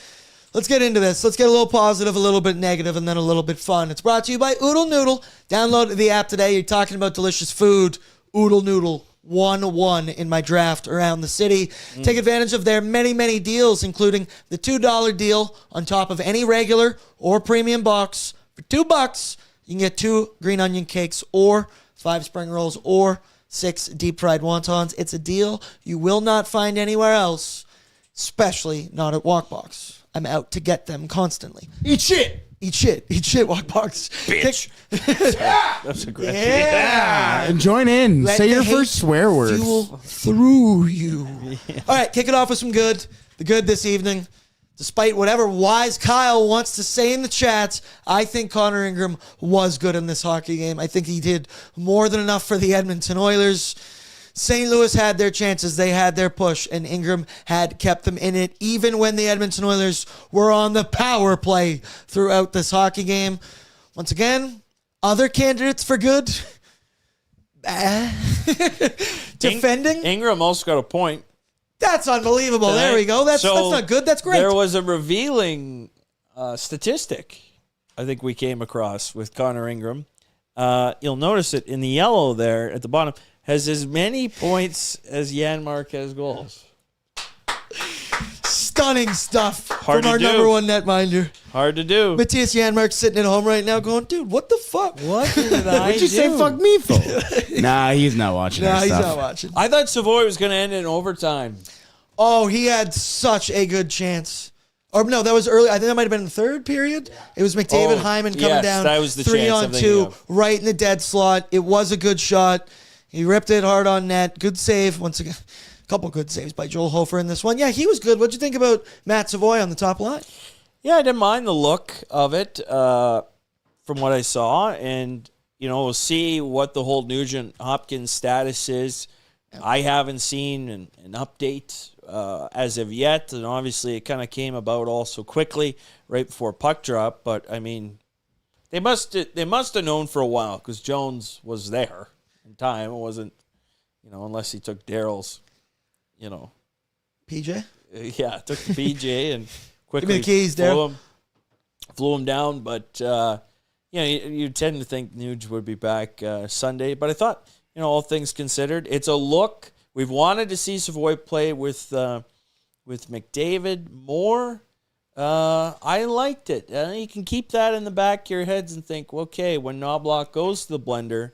Let's get into this. Let's get a little positive, a little bit negative, and then a little bit fun. It's brought to you by Oodle Noodle. Download the app today. You're talking about delicious food. Oodle Noodle. 1-1 in my draft around the city. Take advantage of their many, many deals, including the $2 deal on top of any regular or premium box. For $2, you can get 2 green onion cakes or 5 spring rolls or 6 deep fried wontons. It's a deal you will not find anywhere else, especially not at Walkbox. I'm out to get them constantly. Eat shit. Eat shit, Walkbox. Bitch. That's aggressive. Yeah. And join in. Let Say the your hate first swear word. fuel through you. All right, kick it off with some good. The good this evening. Despite whatever wise Kyle wants to say in the chats, I think Connor Ingram was good in this hockey game. I think he did more than enough for the Edmonton Oilers. St. Louis had their chances. They had their push, and Ingram had kept them in it, even when the Edmonton Oilers were on the power play throughout this hockey game. Once again, other candidates for good. Defending. Ingram also got a point. That's unbelievable. There we go. That's not good. That's great. There was a revealing statistic I think we came across with Connor Ingram. You'll notice it in the yellow there at the bottom. Has as many points as Janmark has goals. Stunning stuff Hard from to our do. number one netminder. Hard to do. Matthias Janmark sitting at home right now going, dude, what the fuck? What did I What'd you say fuck me for? Nah, he's not watching Nah, our he's stuff. not watching. I thought Savoy was going to end in overtime. Oh, he had such a good chance. Or no, that was early. I think that might have been in the third period. It was McDavid, Oh, Hyman coming yes, down that was the 3 chance on I'm thinking 2, of. right in the dead slot. It was a good shot. He ripped it hard on net. Good save once again. A couple good saves by Joel Hofer in this one. Yeah, he was good. What'd you think about Matt Savoy on the top line? Yeah, I didn't mind the look of it from what I saw. And, we'll see what the whole Nugent-Hopkins status is. I haven't seen an update as of yet. And obviously it kind of came about all so quickly right before puck drop. But, I mean, they must have known for a while because Jones was there in time. It wasn't, unless he took Daryl's, PJ? took the PJ and quickly Give me the keys, Daryl. flew him down. But, you tend to think Nuge would be back Sunday. But I thought, all things considered, it's a look. We've wanted to see Savoy play with McDavid more. I liked it. You can keep that in the back of your heads and think, okay, when Knobloch goes to the blender,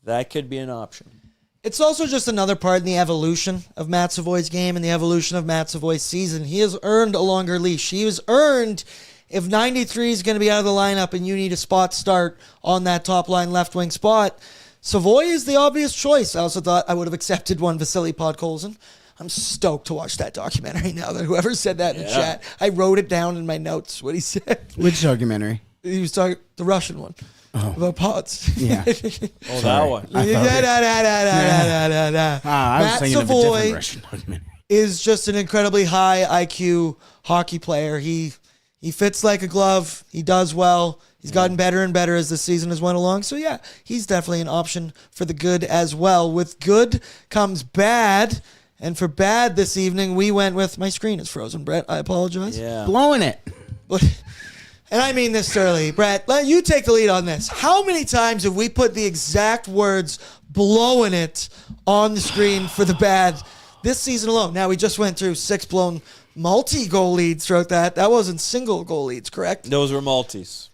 that could be an option. It's also just another part in the evolution of Matt Savoy's game and the evolution of Matt Savoy's season. He has earned a longer leash. He has earned, if 93 is going to be out of the lineup and you need a spot start on that top line left wing spot, Savoy is the obvious choice. I also thought I would have accepted one Vasily Podkolzin. I'm stoked to watch that documentary now that whoever said that in the chat. I wrote it down in my notes, what he said. Which documentary? He was talking, the Russian one, about pods. Yeah. Oh, that one. I was Matt thinking of a Savoy different Russian documentary. is just an incredibly high IQ hockey player. He fits like a glove. He does well. He's gotten better and better as the season has went along. So, yeah, he's definitely an option for the good as well. With good comes bad. And for bad this evening, we went with... My screen is frozen, Brett. I apologize. Yeah. Blowing it. But and I mean this thoroughly, Brett, let you take the lead on this. How many times have we put the exact words blowing it on the screen for the bad this season alone? Now, we just went through 6 blown multi-goal leads throughout that. That wasn't single goal leads, correct? Those were multis.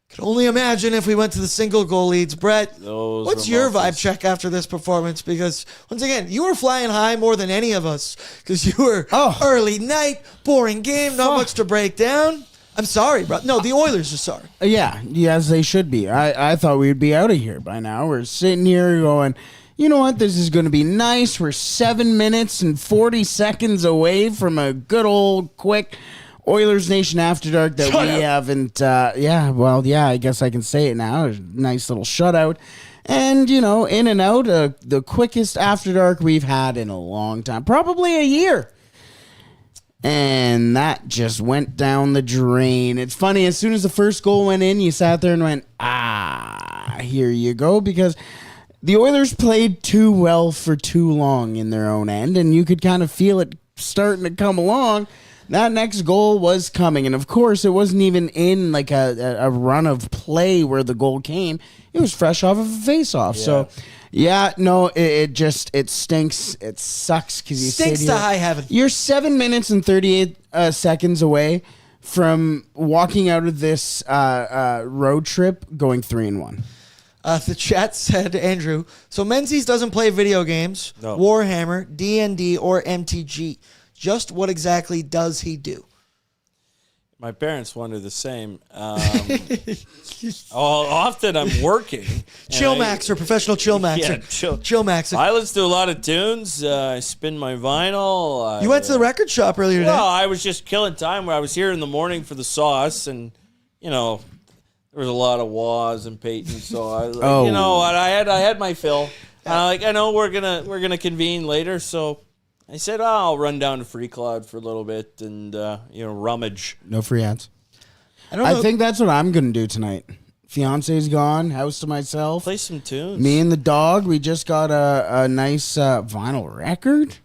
Can only imagine if we went to the single goal leads. Brett, Those what's were your multis. vibe check after this performance? Because, once again, you were flying high more than any of us because you were early night, boring game, not much to break down. I'm sorry, bro. No, the Oilers are sorry. Yeah, yes, they should be. I thought we'd be out of here by now. We're sitting here going, you know what, this is going to be nice. We're 7 minutes and 40 seconds away from a good old quick Oilersnation After Dark that haven't, I guess I can say it now. A nice little shutout. And, you know, in and out, the quickest After Dark we've had in a long time. Probably a year. And that just went down the drain. It's funny, as soon as the first goal went in, you sat there and went, here you go, because the Oilers played too well for too long in their own end, and you could kind of feel it starting to come along. That next goal was coming, and of course, it wasn't even in like a run of play where the goal came. It was fresh off of a face-off. Yeah. So, it stinks. It sucks because you Stinks sit to here. high heaven. You're 7 minutes and 38 seconds away from walking out of this road trip going 3-1. The chat said, Andrew, so Menzies doesn't play video games, No. Warhammer, D&D, or MTG. Just what exactly does he do? My parents wonder the same. Often I'm working. Chill-maxer, professional chill-maxer. Yeah, Chill-maxer. I listen to a lot of tunes. I spin my vinyl. You went to the record shop earlier today. Well, I was just killing time where I was here in the morning for the sauce, and, you know, there was a lot of Waz and Peyton, so I was like, you know what, I had my fill. I know we're gonna convene later, so I said, I'll run down to Free Cloud for a little bit and rummage. No free ads. I I think that's what I'm going to do tonight. Fiance's gone, house to myself. Play some tunes. Me and the dog, we just got a nice vinyl record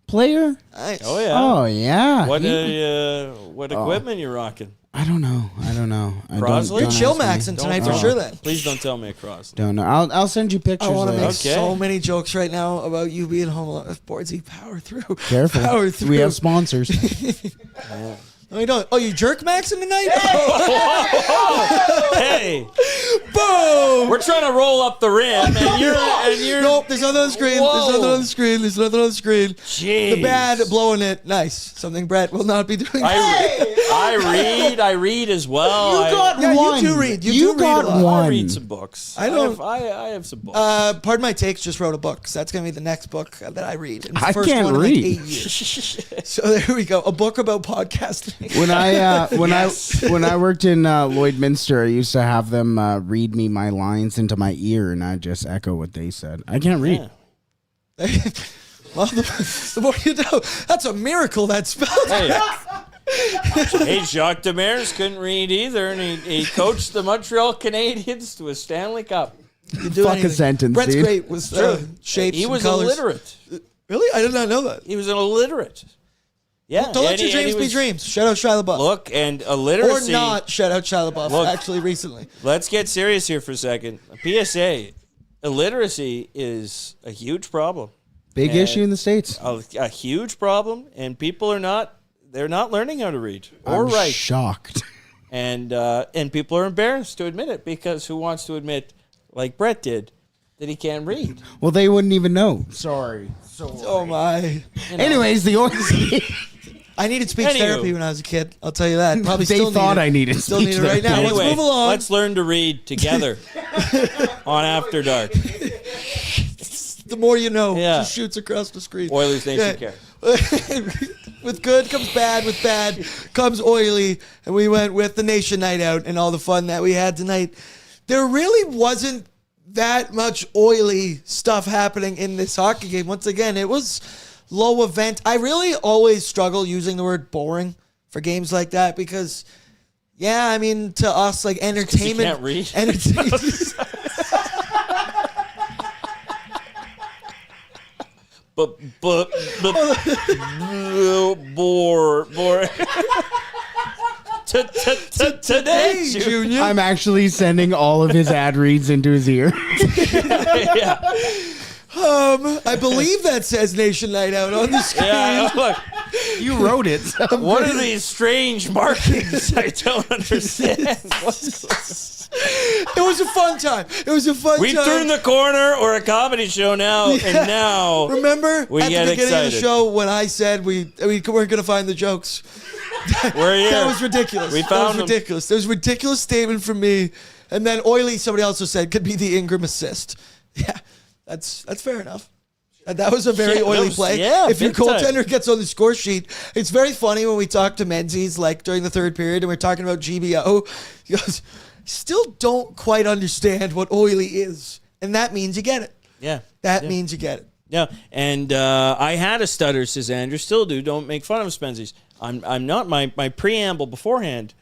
player. Nice. Oh yeah. Oh, yeah. What equipment you rocking? I don't know. Crosley? You're Don't chill-maxing ask me. tonight for sure then. Please don't tell me a cross. Don't know. I'll send you pictures I want to later. make so many jokes right now about you being home alone. Bordzy, power through. Careful. Power through. We have sponsors. No, you don't. Oh, you jerk-maxing tonight? Hey, Boom! we're trying to roll up the rim, and you're Nope, there's nothing on the screen. Whoa. There's nothing on the screen. There's nothing on the screen. Jeez. The bad blowing it. Nice. Something Brett will not be doing. I read as well. You got Yeah, you one. do read. You You do read a got lot. one. I read some books. I don't- I have some books. Pardon My Takes just wrote a book. So that's going to be the next book that I read. And it's the I first can't one in read. like 8 years. So there we go. A book about podcasting. When I worked in Lloydminster, I used to have them read me my lines into my ear, and I just echo what they said. I can't read. Yeah. Well, the more you know. That's a miracle that spelled. Hey, Jacques Demers couldn't read either, and he coached the Montreal Canadiens to a Stanley Cup. You do Fuck anything. a sentence, Brett's dude. great with shapes He and was colors. illiterate. Really? I did not know that. He was an illiterate. Yeah. Don't let and your he- and dreams he be was- dreams. Shout out Shia LaBeouf. Look, and Or illiteracy. not shout out Shia LaBeouf, Look. actually recently. Let's get serious here for a second. PSA, illiteracy is a huge problem. Big And issue in the States. A huge problem, and people they're not learning how to read or I'm write. shocked. And people are embarrassed to admit it, because who wants to admit, like Brett did, that he can't read? Well, they wouldn't even know. Sorry. Oh my. Anyways, the Oilers. I needed speech Anywho. therapy when I was a kid. I'll tell you that. Probably They still thought need it. I needed Still speech need it right now. therapy. Anyway, Let's move along. let's learn to read together on After Dark. The more you know. Yeah. Just shoots across the screen. Oilers Nation Yeah. care. With good comes bad. With bad comes oily. And we went with the Nation Night Out and all the fun that we had tonight. There really wasn't that much oily stuff happening in this hockey game. Once again, it was low event. I really always struggle using the word boring for games like that because, yeah, I mean, to us, like entertainment. can't read. Entertainment. Bore. Today, Junior. I'm actually sending all of his ad reads into his ear. Yeah. I believe that says Nation Night Out on the screen. Yeah, look. You wrote it. What are these strange markings? I don't understand. It was a fun time. We turned the corner. We're a comedy show now, and now remember we at get the beginning of the excited. show when I said we weren't going to find the jokes. We're here. That was ridiculous. We That found was them. ridiculous. There was a ridiculous statement from me, and then Oily. Somebody also said could be the Ingram assist. Yeah, that's fair enough. And that was a very Yeah, oily that was- play. yeah, if your big time. goaltender gets on the score sheet, it's very funny when we talk to Menzies like during the third period and we're talking about GBO. He goes, still don't quite understand what oily is. And that means you get it. Yeah. That means you get it. Yeah, and I had a stutter, says Andrew. Still do. Don't make fun of Spenzies. I'm not. My preamble beforehand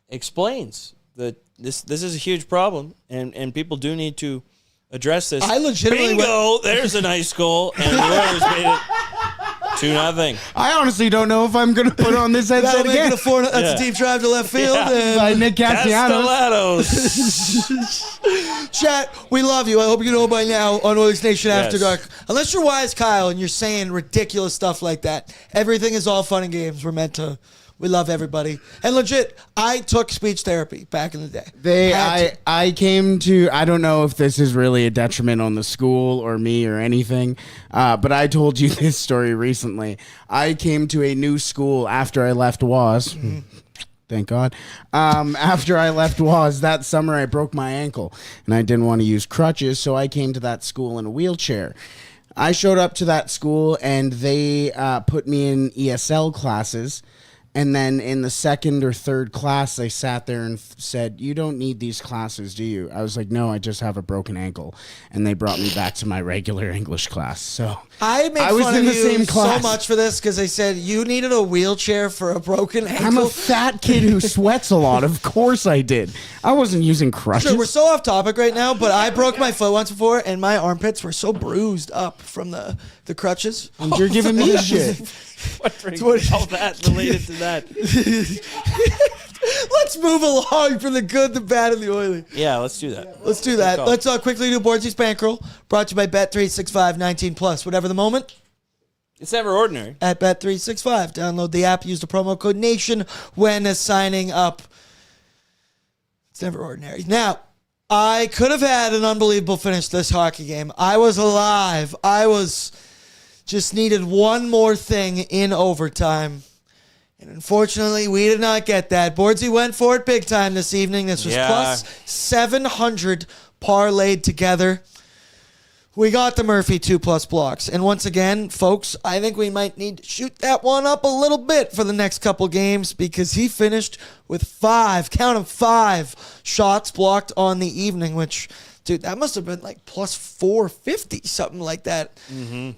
explains that this is a huge problem, and people do need to address this. I legitimately bingo. There's a nice goal, and the Oilers made it 2-0. I honestly don't know if I'm going to put on this headset That'll make again. it a 4. That's Yeah. a deep drive to left field. Yeah. And By Nick Castellanos. Castellanos. Chat, we love you. I hope you know by now on Oilersnation After Yes. Dark. Unless you're wise, Kyle, and you're saying ridiculous stuff like that, everything is all fun and games. We're meant to. We love everybody. And legit, I took speech therapy back in the day. I came to, I don't know if this is really a detriment on the school or me or anything, but I told you this story recently. I came to a new school after I left WAS. Thank God. After I left WAS that summer, I broke my ankle and I didn't want to use crutches, so I came to that school in a wheelchair. I showed up to that school and they put me in ESL classes. And then in the second or third class, they sat there and said, "You don't need these classes, do you?" I was like, "No, I just have a broken ankle." And they brought me back to my regular English class. So I make was fun in of the you same class. so much for this because they said you needed a wheelchair for a broken ankle. I'm a fat kid who sweats a lot. Of course I did. I wasn't using crutches. Sure, we're so off topic right now, but I broke my foot once before, and my armpits were so bruised up from the crutches. And you're giving me shit. What brings all that related to that? Let's move along for the good, the bad, and the oily. Yeah, let's do that. Let's do that. Good call. Let's quickly do Bordzy's Bankroll, brought to you by Bet365 19+. Whatever the moment, It's never ordinary. at Bet365. Download the app, use the promo code NATION when signing up. It's never ordinary. Now, I could have had an unbelievable finish this hockey game. I was alive. Just needed one more thing in overtime. And unfortunately, we did not get that. Bordzy went for it big time this evening. This was Yeah. plus 700 parlayed together. We got the Murphy 2+ blocks. And once again, folks, I think we might need to shoot that one up a little bit for the next couple games because he finished with 5 shots blocked on the evening, which, dude, that must have been like plus 450, something like that.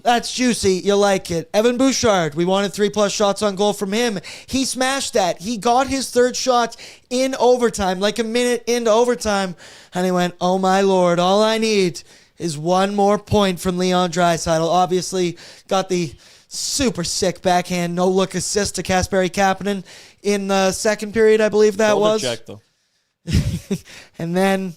That's juicy. You like it. Evan Bouchard, we wanted 3+ shots on goal from him. He smashed that. He got his third shot in overtime, like a minute into overtime. And he went, oh my Lord, all I need is one more point from Leon Draisaitl. Obviously, got the super sick backhand no-look assist to Kasperi Kapanen in the second period, I believe that Shoulder was. check, though. And then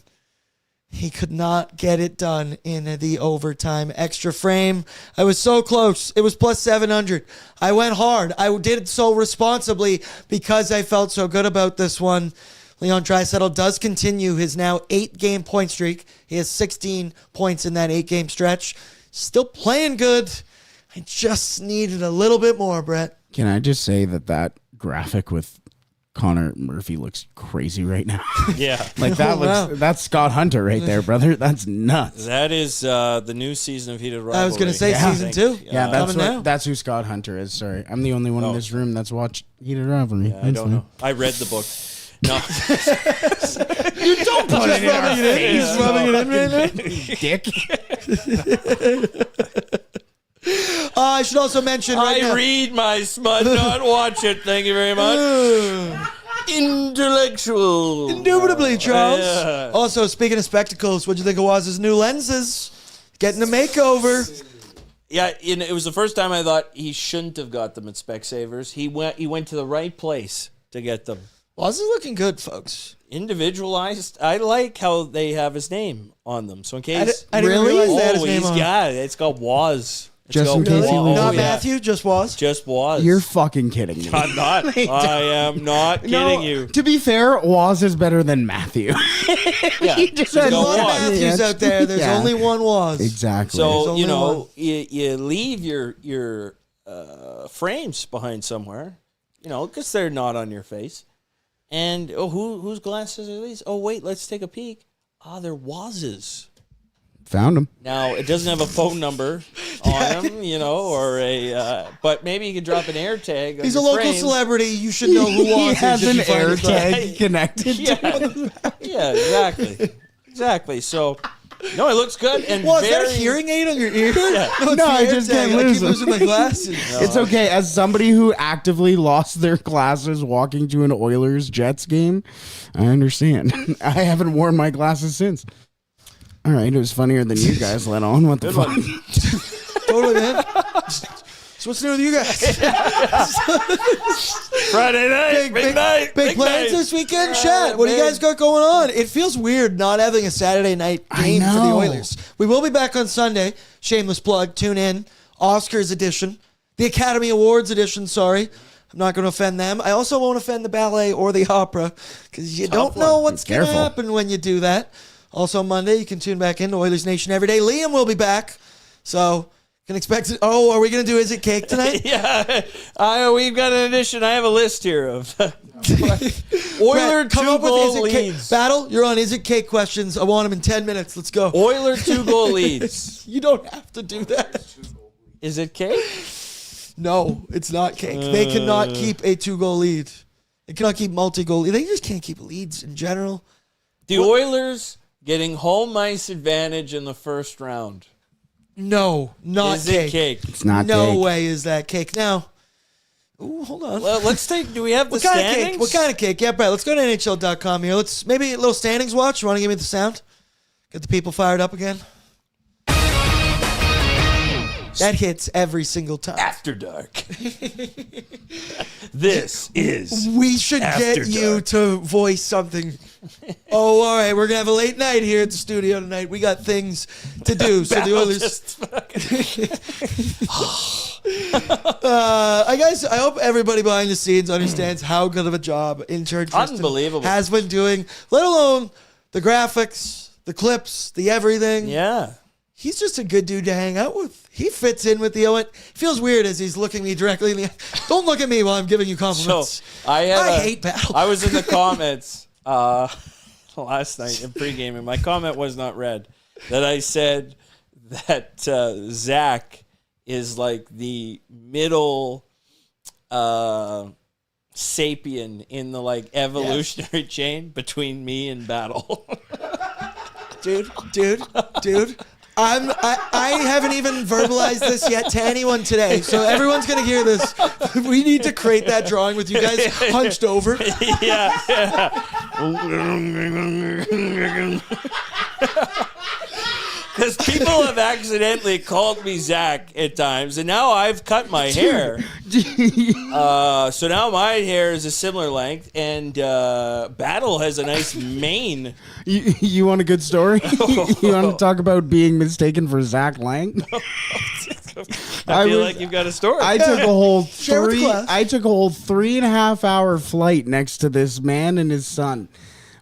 he could not get it done in the overtime extra frame. I was so close. It was plus 700. I went hard. I did it so responsibly because I felt so good about this one. Leon Draisaitl does continue his now 8-game point streak. He has 16 points in that 8-game stretch. Still playing good. I just needed a little bit more, Brett. Can I just say that graphic with Connor Murphy looks crazy right now? Yeah. Like that Oh, wow. that's Scott Hunter right there, brother. That's nuts. That is the new season of Heated Rivalry. I was going to say I season think. 2. Yeah, coming now. that's who Scott Hunter is. Sorry, I'm the only one in this room that's watched Heated Rivalry. I don't know. I read the book. No. You don't put it in our face. He's rubbing it in right now. Dick. I should also mention right I now. read my smut, not watch it. Thank you very much. Intellectual. Indubitably, Charles. Yeah. Also, speaking of spectacles, what'd you think of Waz's new lenses? Getting a makeover. Yeah, it was the first time I thought he shouldn't have got them at Specsavers. He went to the right place to get them. Waz is looking good, folks. Individualized. I like how they have his name on them. So in case... I didn't realize they had his name on. Yeah, it's got Waz. Just in case he loses. Not Matthew, just Waz. Just Waz. You're fucking kidding me. I'm not. I am not kidding you. To be fair, Waz is better than Matthew. Yeah. There's a lot of Matthews out there. There's only one Waz. Exactly. So, you know, you leave your frames behind somewhere, you know, because they're not on your face. And, whose glasses are these? Oh, wait, let's take a peek. They're Waz's. Found him. Now, it doesn't have a phone number on him, you know, or but maybe you could drop an air tag. He's a local celebrity. You should know who Waz is. He has if an you find air his tag connected to him. Yeah, exactly. Exactly. So, no, it looks good. And Well, is that a hearing aid on your ear? Yeah. No, No, I it's just the air can't tag. I lose keep them. losing my glasses. It's okay. As somebody who actively lost their glasses walking to an Oilers-Jets game, I understand. I haven't worn my glasses since. All right, it was funnier than you guys let on. What the fuck? Totally, man. So what's new with you guys? Friday night, big night. Big plans this weekend, chat. What do you guys got going on? It feels weird not having a Saturday night game for the know. Oilers. We will be back on Sunday. Shameless plug. Tune in. Oscars edition. The Academy Awards edition, sorry. I'm not going to offend them. I also won't offend the ballet or the opera because you don't know what's going to Careful. happen when you do that. Also Monday, you can tune back into Oilers Nation every day. Liam will be back. So can expect it. Oh, are we going to do Is It Cake tonight? Yeah, we've got an edition. I have a list here of Oiler Brett, come up with two-goal Is It Cake. leads. Battle, you're on Is It Cake questions. I want them in 10 minutes. Let's go. Oiler 2-goal leads. You don't have to do that. Is it cake? No, it's not cake. They cannot keep a 2-goal lead. They cannot keep multi-goal lead. They just can't keep leads in general. The Oilers getting home ice advantage in the first round. No, not Is cake. it cake? It's not No cake. way is that cake. Now, ooh, hold on. Well, let's take. Do we have the What kind of standings? cake? What kind of cake? Yeah, Brett, let's go to NHL.com here. Let's maybe a little standings watch. You want to give me the sound? Get the people fired up again? That hits every single time. After Dark. This is. We should After get you Dark. to voice something. Oh, all right. We're going to have a late night here at the studio tonight. We got things to do. So the Oilers. I hope everybody behind the scenes understands how good of a job intern Tristan Unbelievable. has been doing, let alone the graphics, the clips, the everything. Yeah. He's just a good dude to hang out with. He fits in with the Owen. Feels weird as he's looking me directly in the eye. Don't look at me while I'm giving you compliments. So I hate battle. I was in the comments last night in pregame, and my comment was not read. That I said that Zach is like the middle sapien in the like evolutionary chain between me and Battle. dude. I haven't even verbalized this yet to anyone today, so everyone's gonna hear this. We need to create that drawing with you guys hunched over. yeah. Because people have accidentally called me Zach at times, and now I've cut my hair. So now my hair is a similar length, and Battle has a nice mane. You want a good story? You want to talk about being mistaken for Zach Lang? I feel like you've got a story. I took a whole Share with the class. 3.5 hour flight next to this man and his son.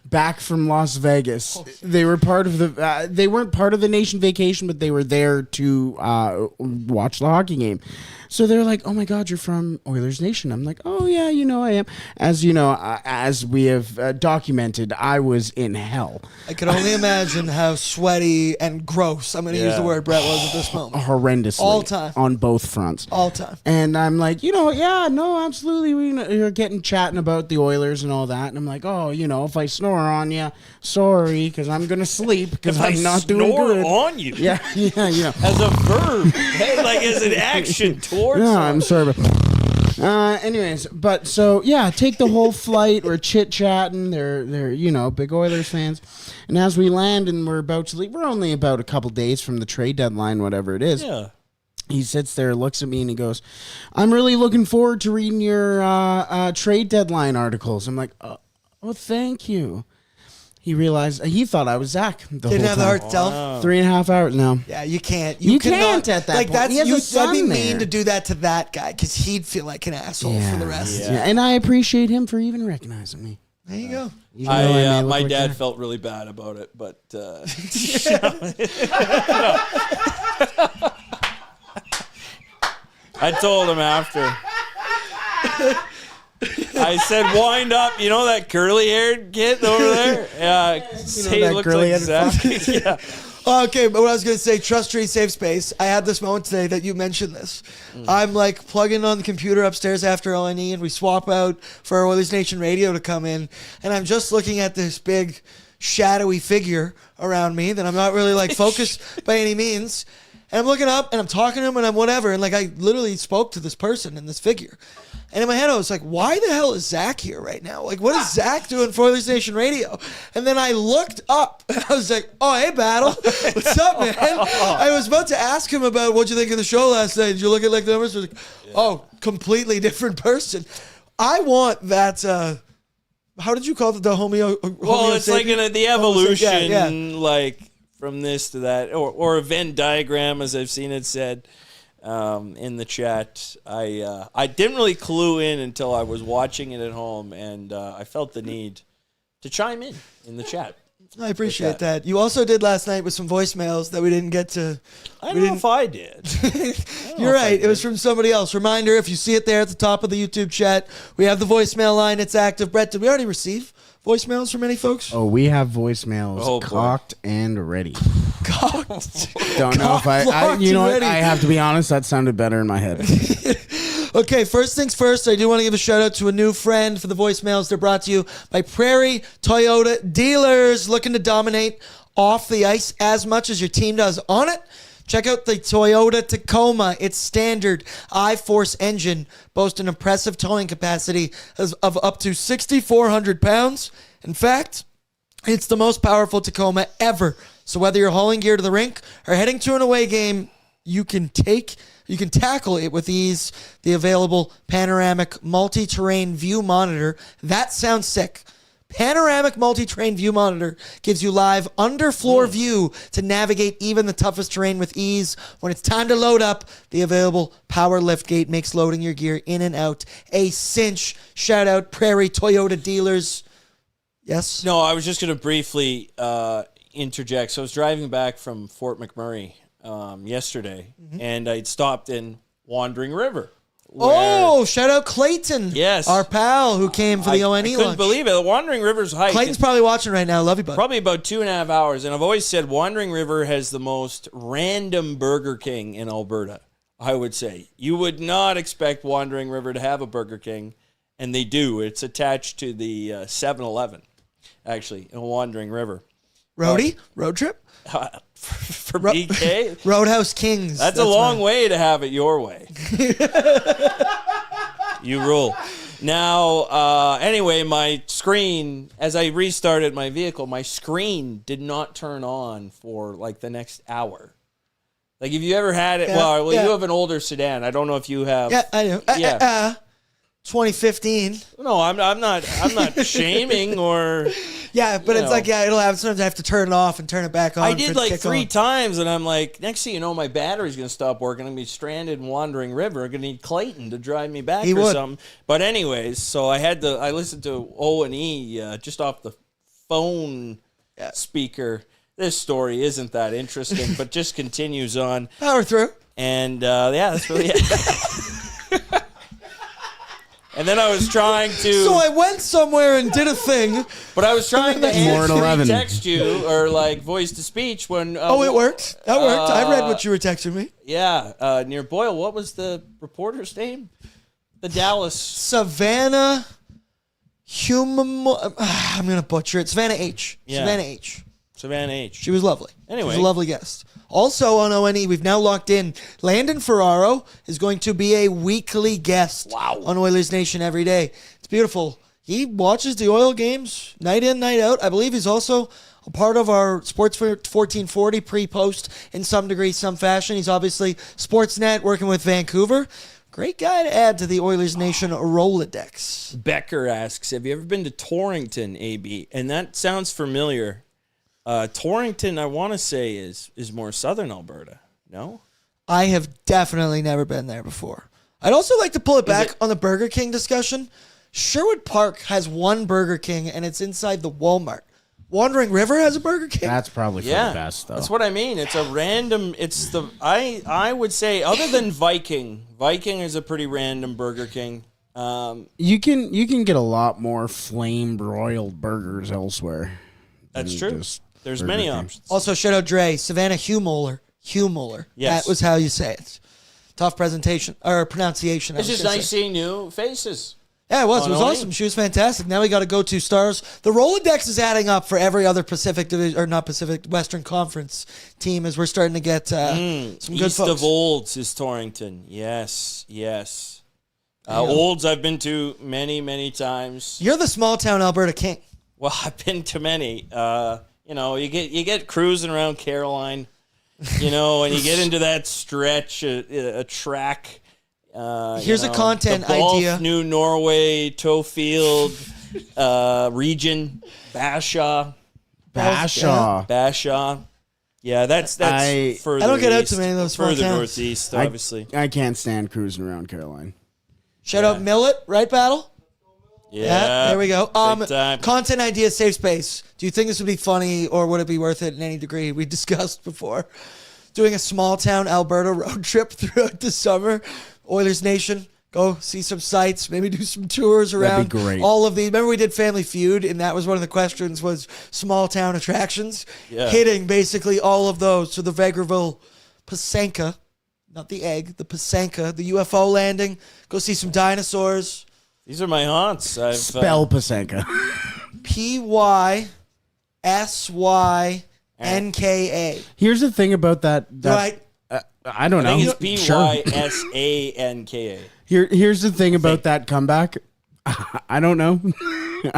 Back from Las Vegas. They were part of the. They weren't part of the nation vacation, but they were there to watch the hockey game. So they're like, "Oh my God, you're from Oilers Nation." I'm like, "Oh yeah, I am." As you know, as we have documented, I was in hell. I can only imagine how sweaty and gross, I'm going to use the word Brett was at this moment. Horrendously, All time. on both fronts. All time. And I'm like, yeah, no, absolutely. We're getting chatting about the Oilers and all that. And I'm like, oh, if I snore on you, sorry, because I'm going to sleep because I'm not doing snore good. on you. Yeah. As a verb, like as an action towards. Yeah, I'm sorry. Anyways, but so yeah, take the whole flight. We're chit chatting. They're big Oilers fans. And as we land and we're about to leave, we're only about a couple days from the trade deadline, whatever it is. Yeah. he sits there, looks at me, and he goes, "I'm really looking forward to reading your trade deadline articles." I'm like, "Oh, thank you." He realized he thought I was Zach. Didn't have the heart to tell him? 3.5 hours. No. Yeah, you can't. You cannot, can't at that like, point. That's, He has a that'd be son mean there. to do that to that guy because he'd feel like an asshole for the rest. Yeah. And I appreciate him for even recognizing me. There you go. Even though I may look My like dad that. felt really bad about it, but I told him after. I said, "Wind up." You know that curly-haired kid over there? Yeah, say that he looks like curly-headed Zach. Yeah. Okay, but what I was going to say, Trust Tree Safe Space. I had this moment today that you mentioned this. I'm like plugging on the computer upstairs after ONE, and we swap out for our Oilers Nation radio to come in, and I'm just looking at this big shadowy figure around me that I'm not really like focused by any means. And I'm looking up and I'm talking to him and I'm whatever. And like I literally spoke to this person and this figure. And in my head I was like, why the hell is Zach here right now? Like, what is Zach doing for Oilers Nation Radio? And then I looked up and I was like, oh, hey, Battle. What's up, man? I was about to ask him about what'd you think of the show last night. Did you look at like the numbers? I was like, oh, completely different person. I want that. How did you call it? The homeo? Well, it's like the evolution, Yeah. like from this to that, or a Venn diagram, as I've seen it said in the chat. I didn't really clue in until I was watching it at home, and I felt the need to chime in the chat. I appreciate that. You also did last night with some voicemails that we didn't get to. I don't know if I did. You're right. It was from somebody else. Reminder, if you see it there at the top of the YouTube chat, we have the voicemail line. It's active. Brett, did we already receive voicemails from any folks? Oh, we have voicemails Oh, boy. cocked and ready. Cocked. Don't know if I you know what? I have to be honest, that sounded better in my head. Okay, first things first, I do want to give a shout out to a new friend for the voicemails. They're brought to you by Prairie Toyota Dealers, looking to dominate off the ice as much as your team does on it. Check out the Toyota Tacoma. Its standard I-Force engine boasts an impressive towing capacity of up to 6,400 pounds. In fact, it's the most powerful Tacoma ever. So whether you're hauling gear to the rink or heading to an away game, you can tackle it with ease. The available panoramic multi-terrain view monitor. That sounds sick. Panoramic multi-terrain view monitor gives you live underfloor view to navigate even the toughest terrain with ease. When it's time to load up, the available power lift gate makes loading your gear in and out a cinch. Shout out Prairie Toyota Dealers. Yes? No, I was just going to briefly interject. So I was driving back from Fort McMurray yesterday, and I'd stopped in Wandering River. Oh, shout out Clayton. Yes. Our pal who came for the ONE I couldn't lunch. believe it. The Wandering River's hike. Clayton's probably watching right now. Love you, bud. Probably about 2.5 hours. And I've always said Wandering River has the most random Burger King in Alberta, I would say. You would not expect Wandering River to have a Burger King, and they do. It's attached to the 7-Eleven, actually, in Wandering River. Roadie? Road trip? For BK? Roadhouse Kings. That's a long way to have it your way. You rule. Now, anyway, my screen, as I restarted my vehicle, my screen did not turn on for like the next hour. Like, if you ever had it, you have an older sedan. I don't know if you have. Yeah, I do. Yeah. 2015. No, I'm not shaming or. Yeah, but it's like, it'll happen. Sometimes I have to turn it off and turn it back on. I did like 3 times, and I'm like, next thing you know, my battery's going to stop working. I'm going to be stranded in Wandering River. I'm going to need Clayton to drive me back something. But anyways, so I listened to O&E just off the phone speaker. This story isn't that interesting, but just continues on. Power through. And that's really it. And then I was trying to... So I went somewhere and did a thing. But I was trying to More at 11. text you or like voice to speech when... It worked. That worked. I read what you were texting me. Yeah. Near Boyle. What was the reporter's name? The Dallas... Savannah... I'm going to butcher it. Savannah H. Yeah. Savannah H. Savannah H. She was lovely. Anyway. She was a lovely guest. Also on ONE, we've now locked in. Landon Ferraro is going to be a weekly guest on Oilers Nation every day. It's beautiful. He watches the Oil games night in, night out. I believe he's also a part of our Sports 1440 pre-post in some degree, some fashion. He's obviously Sportsnet working with Vancouver. Great guy to add to the Oilers Nation Rolodex. Becker asks, have you ever been to Torrington, AB? And that sounds familiar. Torrington, I want to say, is more southern Alberta. No? I have definitely never been there before. I'd also like to pull it back on the Burger King discussion. Sherwood Park has one Burger King, and it's inside the Walmart. Wandering River has a Burger King? That's probably for the best, though. That's what I mean. It's a random. It's the I would say other than Viking is a pretty random Burger King. You can get a lot more flame broiled burgers elsewhere. That's true. There's many King. options. Also, shout out Dre, Savannah Humoller. Yes. That was how you say it. Tough presentation or pronunciation. It's just nice seeing new faces. Yeah, it was. It was Only. awesome. She was fantastic. Now we got to go to stars. The Rolodex is adding up for every other Pacific Division, or not Pacific, Western Conference team as we're starting to get some good East folks. of Olds is Torrington. Yes. Olds I've been to many times. You're the small town Alberta king. Well, I've been to many. You get cruising around Caroline, and you get into that stretch, a track. Here's a content the Gulf, idea. New Norway, Toefield, region, Bashaw. Yeah, that's further. I don't get out east, to many of those small further towns. northeast, obviously. I can't stand cruising around Caroline. Shout out Millet, right, Battle? Yeah, there we go. big time. Content idea, safe space. Do you think this would be funny or would it be worth it in any degree? We discussed before doing a small town Alberta road trip throughout the summer. Oilers Nation, go see some sites, maybe do some tours around That'd be great. all of these. Remember we did Family Feud, and that was one of the questions was small town attractions. Yeah. Hitting basically all of those. So the Vegreville Pasanka, not the egg, the Pasanka, the UFO landing. Go see some dinosaurs. These are my haunts. Spell Pasanka. Pysynka. Here's the thing about that. Right. I don't know. I think it's Sure. Pysanka. Here's the thing about that comeback. I don't know.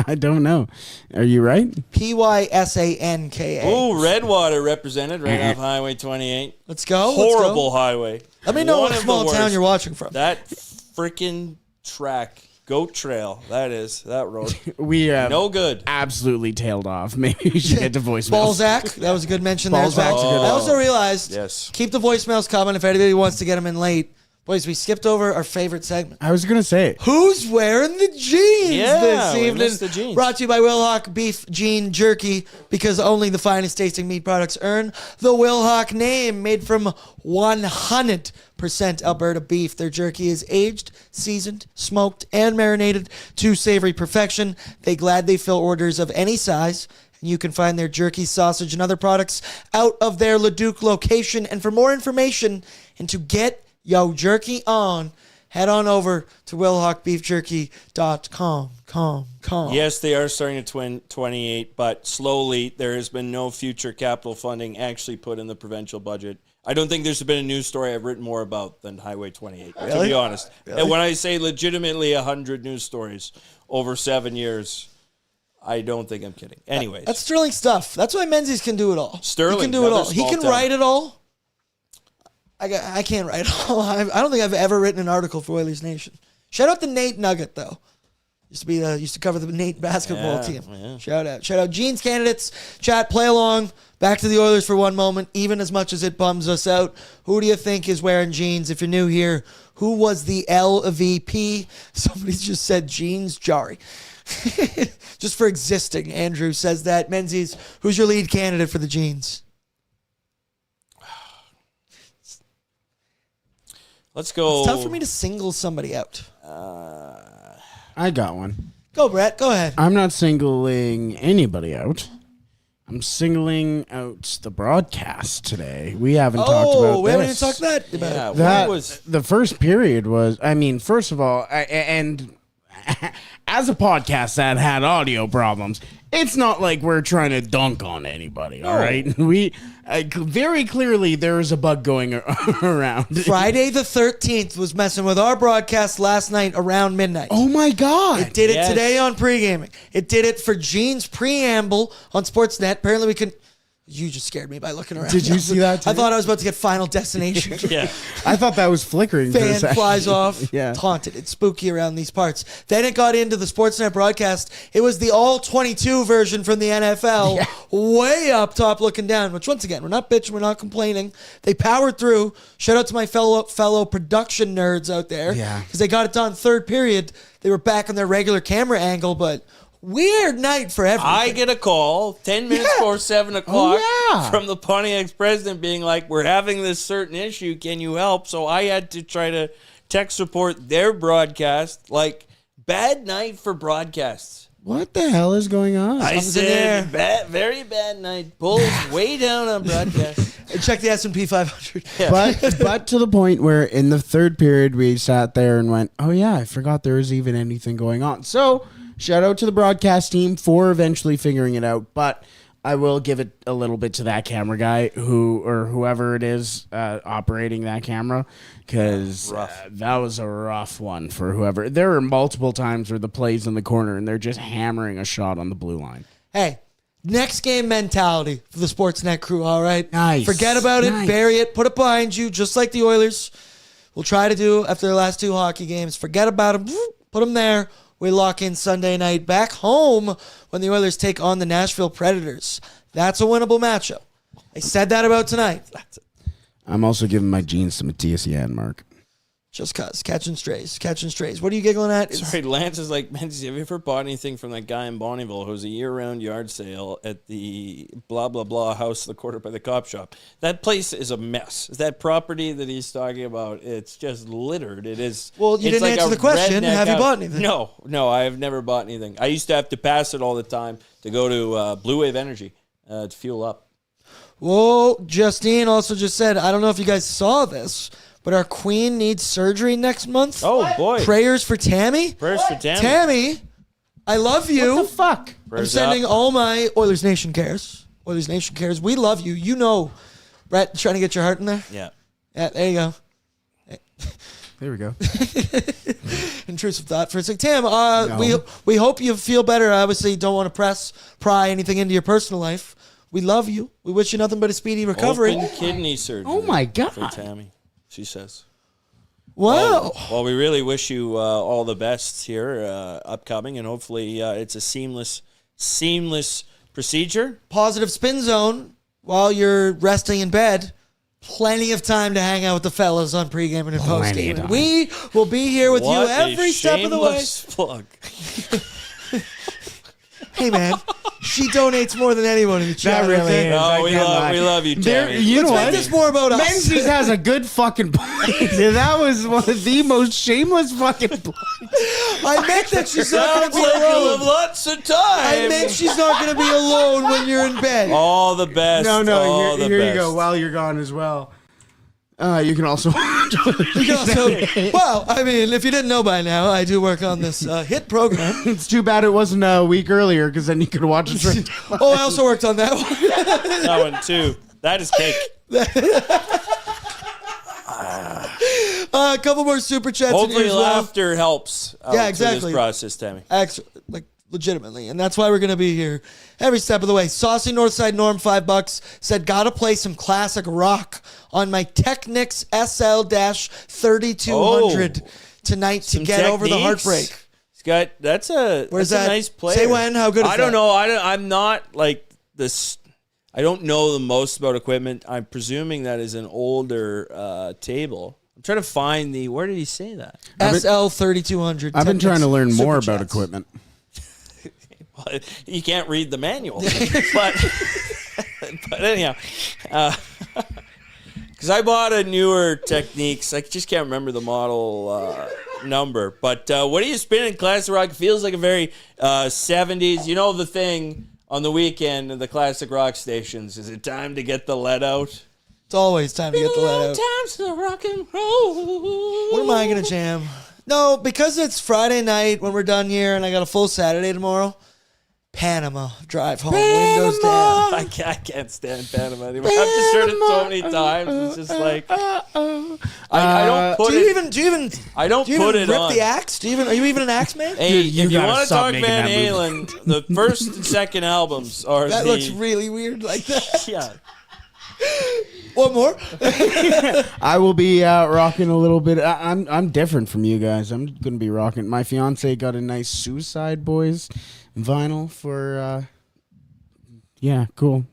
I don't know. Are you right? Pysanka. Oh, Redwater represented right off Highway 28. Let's go. Horrible highway. Let me know One what of the small town worst. you're watching from. That freaking track. Goat Trail. That road. We No good. absolutely tailed off. Maybe we should get to voicemail. Balzac, that was a good mention there. Balzac's a good I also realized, Yes. keep the voicemails coming if anybody wants to get them in late. Boys, we skipped over our favorite segment. I was gonna say Who's wearing the jeans Yeah, this we evening? missed the jeans. Brought to you by Wilhock Beef Jean Jerky, because only the finest tasting meat products earn the Wilhock name. Made from 100% Alberta beef, their jerky is aged, seasoned, smoked, and marinated to savory perfection. They gladly fill orders of any size. And you can find their jerky, sausage, and other products out of their Leduc location. And for more information and to get yo jerky on, head on over to willhockbeefjerky.com. Yes, they are starting to 28, but slowly there has been no future capital funding actually put in the provincial budget. I don't think there's been a news story I've written more about than Highway 28, to be honest. Really? And when I say legitimately 100 news stories over 7 years, I don't think I'm kidding. Anyways. That's Sterling stuff. That's why Menzies can do it all. Sterling, he can do it another all. He small can town. write it all. I can't write it all. I don't think I've ever written an article for Oilers Nation. Shout out the Nate Nugget though. Used to cover the Nate basketball team. Yeah. Shout out Jeans candidates. Chat, play along. Back to the Oilers for one moment. Even as much as it bums us out, who do you think is wearing jeans? If you're new here, who was the LVP? Somebody just said jeans. Jari. Just for existing. Andrew says that. Menzies, who's your lead candidate for the jeans? Let's go. It's tough for me to single somebody out. I got one. Go, Brett. Go ahead. I'm not singling anybody out. I'm singling out the broadcast today. We haven't talked about we haven't even this. talked about Yeah, That what was the first period was. I mean, first of all, and as a podcast that had audio problems, It's not like we're trying to dunk on anybody, all right? We very clearly there is a bug going around. Friday the 13th was messing with our broadcast last night around midnight. Oh my God. It did it today on pre-gaming. It did it for Gene's preamble on Sportsnet. Apparently we can... You just scared me by looking around. Did you see that too? I thought I was about to get Final Destination. Yeah. I thought that was flickering. for a Fan second. flies off. Yeah. It's haunted. It's spooky around these parts. Then it got into the Sportsnet broadcast. It was the all 22 version from the NFL, way up top looking down, which once again, we're not bitching, we're not complaining. They powered through. Shout out to my fellow production nerds out there. Yeah. Because they got it done third period. They were back on their regular camera angle, but weird night for everything. I get a call 10 minutes before 7 o'clock yeah. from the Pontiac's president being like, we're having this certain issue. Can you help? So I had to try to tech support their broadcast. Like, bad night for broadcasts. What the hell is going on? I Something's in there. said, very bad night. Bulls way down on broadcast. Check the S&P 500. But to the point where in the third period we sat there and went, oh yeah, I forgot there was even anything going on. So shout out to the broadcast team for eventually figuring it out. But I will give it a little bit to that camera guy whoever it is operating that camera, because that was a rough one for whoever. There were multiple times where the play's in the corner and they're just hammering a shot on the blue line. Hey, next game mentality for the Sportsnet crew, all right? Nice. Forget about it, Nice. bury it, put it behind you, just like the Oilers will try to do after their last two hockey games. Forget about them, put them there. We lock in Sunday night back home when the Oilers take on the Nashville Predators. That's a winnable matchup. I said that about tonight. I'm also giving my jeans to Matthias Janmark. Just cuz. Catching strays. What are you giggling at? Sorry, Lance is like, Menzies, have you ever bought anything from that guy in Bonnyville who's a year-round yard sale at the blah, blah, blah house, the quarter by the cop shop? That place is a mess. That property that he's talking about, it's just littered. It is. Well, you it's didn't answer a the question. redneck Have you house. bought anything? No, I have never bought anything. I used to have to pass it all the time to go to Blue Wave Energy to fuel up. Whoa, Justine also just said, I don't know if you guys saw this, but our queen needs surgery next month. Oh, boy. Prayers for Tammy. Prayers for Tammy. Tammy, I love you. What the fuck? I'm Prayers sending up. all my Oilers Nation cares. Oilers Nation cares. We love you. You know, Brett, trying to get your heart in there? Yeah. Yeah, there you go. There we go. Intrusive thought for a second. Tam, we hope you feel better. Obviously, don't want to pry anything into your personal life. We love you. We wish you nothing but a speedy recovery. Open kidney surgery. Oh, my God. For Tammy, she says. Wow. Well, we really wish you all the best here upcoming, and hopefully it's a seamless procedure. Positive spin zone while you're resting in bed. Plenty of time to hang out with the fellas on pregame and Plenty of postgame. time. We will be here with What you every a step of the way. shameless plug. Hey, man, she donates more than anyone in the chat. That really okay? is. I No, we can't lie. love you, There- Tammy. you know Let's what? make this more about us. Menzies has a good fucking point. That was one of the most shameless fucking points. I meant that she's not going Sounds to be like you'll have alone. lots of time. I meant she's not going to be alone when you're in bed. All the best. all the here you best. go. While you're gone as well. You can also You can also, well, I mean, if you didn't know by now, I do work on this hit program. It's too bad it wasn't a week earlier, because then you could watch it straight. Oh, I also worked on that one. That one, too. That is cake. A couple more super chats. in here Hopefully as well. laughter helps out Yeah, through exactly. this process, Tammy. Actually, like legitimately, and that's why we're gonna be here every step of the way. Saucy Northside Norm, $5 said, "Gotta play some classic rock on my Technics SL-3200 tonight to Some get over the techniques. heartbreak." He's got that's a Where's that's that? a nice player. Say when, how good is I don't that? know. I'm not like this. I don't know the most about equipment. I'm presuming that is an older table. I'm trying to find the. Where did he say that? SL-3200. I've been trying to learn Super more about chats. equipment. You can't read the manual, but anyhow, because I bought a newer Techniques. I just can't remember the model number. But what are you spinning? Classic rock feels like a very 70s. You know the thing on the weekend of the classic rock stations. Is it time to get the lead out? It's always time to get the let out. Times to rock and roll. What am I gonna jam? No, because it's Friday night when we're done here, and I got a full Saturday tomorrow. Panama drive home, windows down. I can't stand Panama anymore. I've just heard it so many times. It's just like I don't put Do it. you even I don't do you put even it rip on. the axe? Are you even an axe man? Hey, You if you gotta want to stop talk making Van that Halen, the first and second albums are That the. looks really weird like that. Yeah. One more. I will be rocking a little bit. I'm different from you guys. I'm gonna be rocking. My fiance got a nice Suicide Boys vinyl for. Yeah, cool.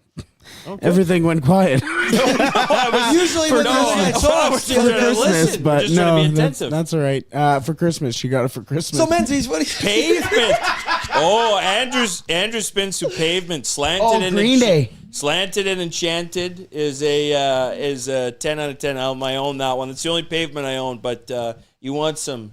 Okay. Everything went quiet Usually when I saw we're the gonna other listen. Christmas, We're but just trying to no, be attentive. that's all right. For Christmas, she got it for Christmas. So Menzies, what do you Pavement. Oh, Andrew spins through Pavement. Slanted and Green Day. Slanted and Enchanted is a 10 out of 10 album. I own that one. It's the only Pavement I own. But you want some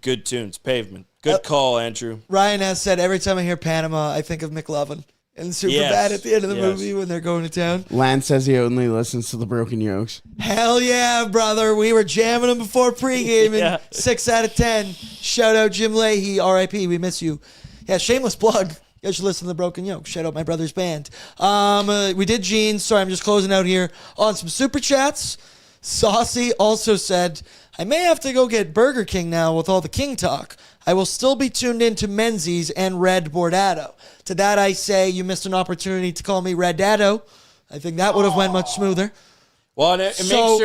good tunes. Pavement. Good call, Andrew. Ryan has said every time I hear Panama, I think of McLovin and Superbad Yes. at the end of the Yes. movie when they're going to town. Lance says he only listens to the Broken Yokes. Hell yeah, brother. We were jamming them before pregame Yeah. and 6 out of 10. Shout out Jim Leahy, RIP. We miss you. Yeah, shameless plug. You guys should listen to the Broken Yoke. Shout out my brother's band. We did Jeans. Sorry, I'm just closing out here on some super chats. Saucy also said, I may have to go get Burger King now with all the King talk. I will still be tuned in to Menzies and Red Bordato. To that I say, you missed an opportunity to call me Red Dato. I think that would have went much smoother. Well, and So,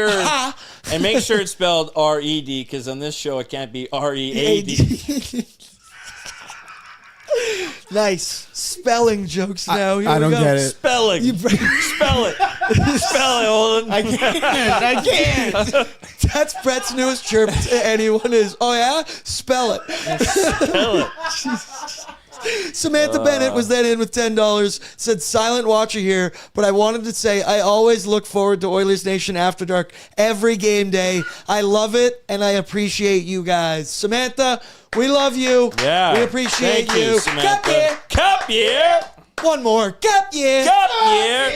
make sure it's spelled R-E-D, because on this show it can't be R-E-A-D. Nice. Spelling jokes now. Here I we don't go. get it. Spelling. Spell it. Spell it, Olin. I can't. That's Brett's newest chirp to anyone is, oh yeah? Spell it. Spell it. Samantha Bennett was then in with $10, said silent watcher here, but I wanted to say I always look forward to Oilers Nation After Dark every game day. I love it, and I appreciate you guys. Samantha, we love you. Yeah. We appreciate Thank you, Cup Samantha. year. Cup year. One more. Cup year. Cup year.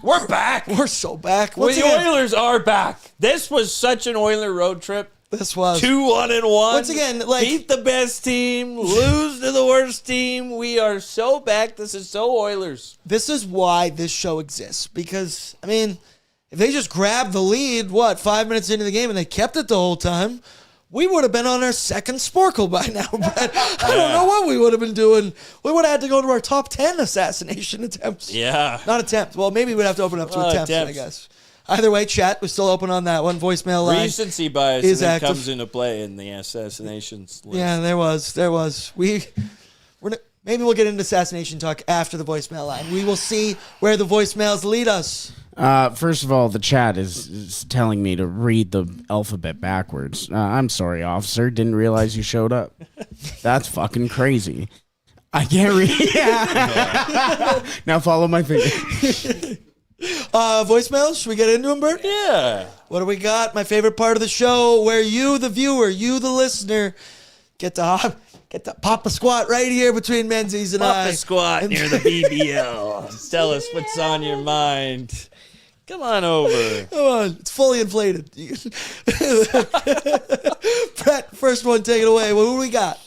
We're back. We're so back. Well, Once the again, Oilers are back. This was such an Oiler road trip. this was 2-1-1. Once again, like- beat the best team, lose to the worst team. We are so back. This is so Oilers. This is why this show exists. Because, I mean, if they just grabbed the lead, 5 minutes into the game and they kept it the whole time, we would have been on our second Sporkle by now, Brett. I don't know what we would have been doing. We would have had to go to our top 10 assassination attempts. Yeah. Not attempts. Well, maybe we'd have to open up to attempts, I attempts. guess. Either way, chat, we're still open on that one. Voicemail line. Recency bias is that active. comes into play in the assassinations list. Yeah, there was. Maybe we'll get into assassination talk after the voicemail line. We will see where the voicemails lead us. First of all, the chat is telling me to read the alphabet backwards. I'm sorry, officer. Didn't realize you showed up. That's fucking crazy. I can't read. Now follow my finger. Voicemails? Should we get into them, Bert? Yeah. What do we got? My favorite part of the show, where you, the viewer, you, the listener, get to pop a squat right here between Menzies and Pop I. a squat near the BBL. Tell us what's on your mind. Come on over. Come on, it's fully inflated. Brett, first one, take it away. What do we got?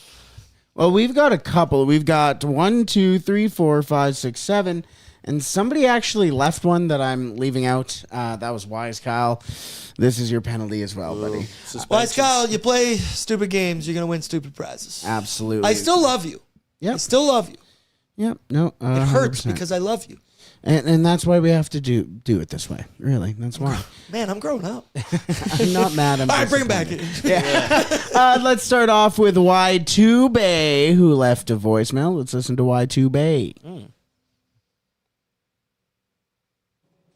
Well, we've got a couple. We've got 1, 2, 3, 4, 5, 6, 7. And somebody actually left one that I'm leaving out. That was Wise Kyle. This is your penalty as well, buddy. Wise Kyle, you play stupid games, you're going to win stupid prizes. Absolutely. I still love you. Yep. I still love you. Yep. No. It hurts 100%. because I love you. And that's why we have to do it this way. Really, that's why. Man, I'm growing up. I'm not mad. I'm All right, bring it back disappointed. in. Let's start off with Y2 Bay, who left a voicemail. Let's listen to Y2 Bay.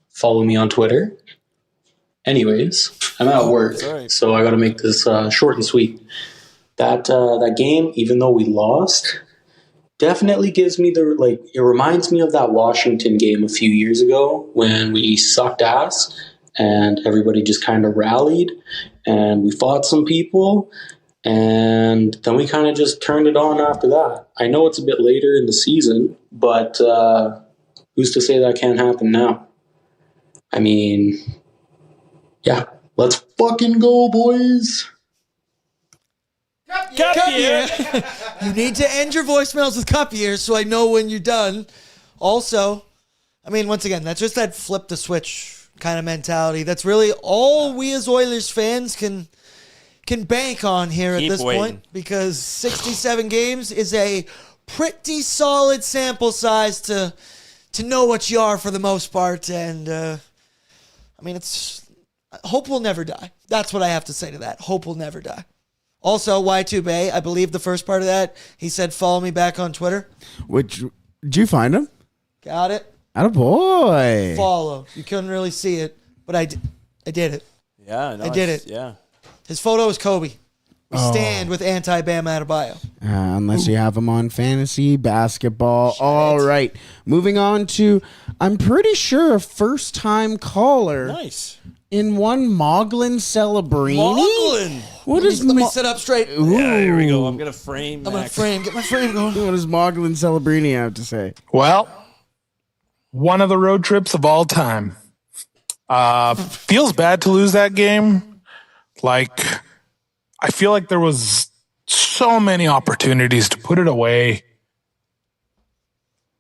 Follow me on Twitter. Anyways, I'm at work, so I got to make this short and sweet. That game, even though we lost, definitely gives me it reminds me of that Washington game a few years ago when we sucked ass and everybody just kind of rallied and we fought some people and then we kind of just turned it on after that. I know it's a bit later in the season, but who's to say that can't happen now? I mean, yeah, let's fucking go, boys. Cup Cup year. You need to end your voicemails with cup year so I know when you're done. Also, I mean, once again, that's just that flip the switch kind of mentality. That's really all we as Oilers fans can bank on here at this point, because 67 games is a pretty solid sample size to know what you are for the most part. And I mean, it's hope will never die. That's what I have to say to that. Hope will never die. Also, Y2 Bay, I believe the first part of that, he said, follow me back on Twitter. Which, did you find him? Got it. Attaboy. Follow. You couldn't really see it, but I did it. Yeah, no, I did it. Yeah. His photo is Kobe. We stand with anti-Bam Adebayo. Unless you have him on fantasy basketball. All right. Moving on to, I'm pretty sure, a first-time caller. Nice. In one Moglin Celebrini. Moglin. What is Let me sit up straight. Yeah, here we go. I'm going to frame. I'm going to frame. Get my frame going. What does Moglin Celebrini have to say? Well, one of the road trips of all time. Feels bad to lose that game. Like, I feel like there was so many opportunities to put it away.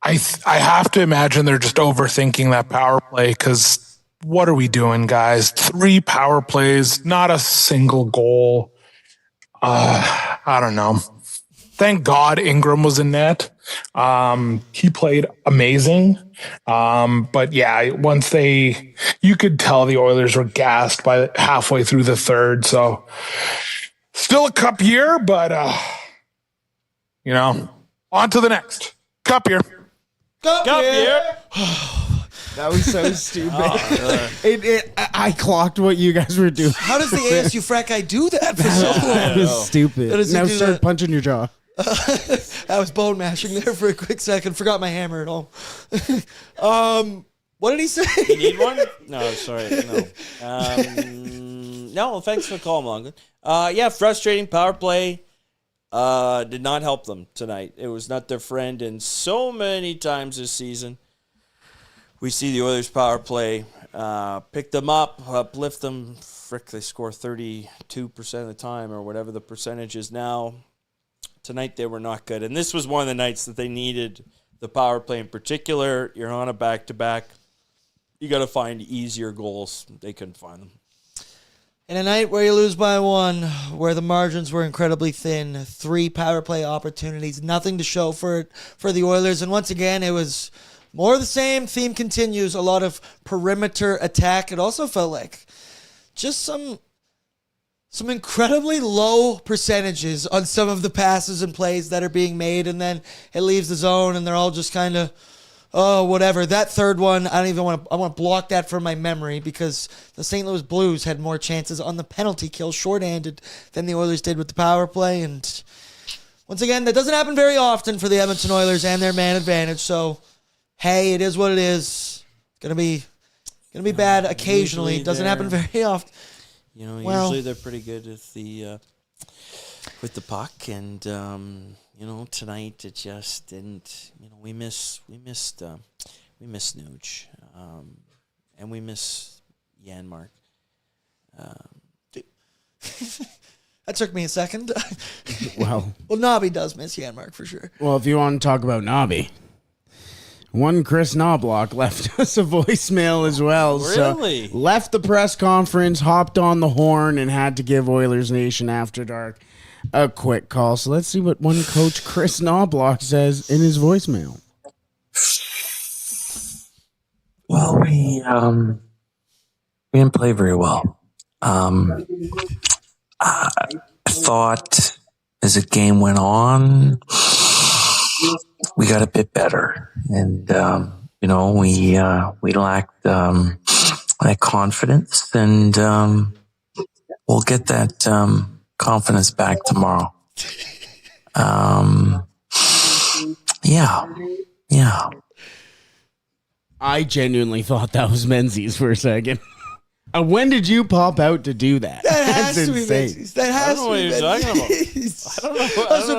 I have to imagine they're just overthinking that power play, because what are we doing, guys? 3 power plays, not a single goal. I don't know. Thank God Ingram was in net. He played amazing. But yeah, you could tell the Oilers were gassed by halfway through the third. So still a cup year, but on to the next cup year. Cup year. That was so stupid. I clocked what you guys were doing. How does the ASU frat guy do that for so long? That was stupid. Now start punching your jaw. I was bone mashing there for a quick second. Forgot my hammer at home. What did he say? You need one? No, sorry. No. No, thanks for the call, Mongan. Yeah, frustrating power play. Did not help them tonight. It was not their friend. And so many times this season, we see the Oilers power play pick them up, uplift them. Frick, they score 32% of the time or whatever the percentage is now. Tonight they were not good. And this was one of the nights that they needed the power play in particular. You're on a back-to-back. You got to find easier goals. They couldn't find them. In a night where you lose by 1, where the margins were incredibly thin, 3 power play opportunities, nothing to show for it for the Oilers. And once again, it was more of the same. Theme continues. A lot of perimeter attack. It also felt like just some incredibly low percentages on some of the passes and plays that are being made, and then it leaves the zone, and they're all just kind of, oh, whatever. That third one, I want to block that from my memory, because the St. Louis Blues had more chances on the penalty kill shorthanded than the Oilers did with the power play. And once again, that doesn't happen very often for the Edmonton Oilers and their man advantage. So, hey, it is what it is. It's gonna be bad occasionally. It doesn't happen very often. Usually they're pretty good with the puck, and tonight it just didn't. We miss Nuge, and we miss Janmark. That took me a second. Well, Nobby does miss Janmark for sure. Well, if you want to talk about Nobby, one Chris Knobloch left us a voicemail as well. Really? So left the press conference, hopped on the horn, and had to give Oilers Nation After Dark a quick call. So let's see what one coach Chris Knobloch says in his voicemail. Well, we didn't play very well. I thought as the game went on, we got a bit better, and we lacked that confidence, and we'll get that confidence back tomorrow. Yeah. I genuinely thought that was Menzies for a second. When did you pop out to do that? That has to be Menzies. That has to be Menzies. I don't know.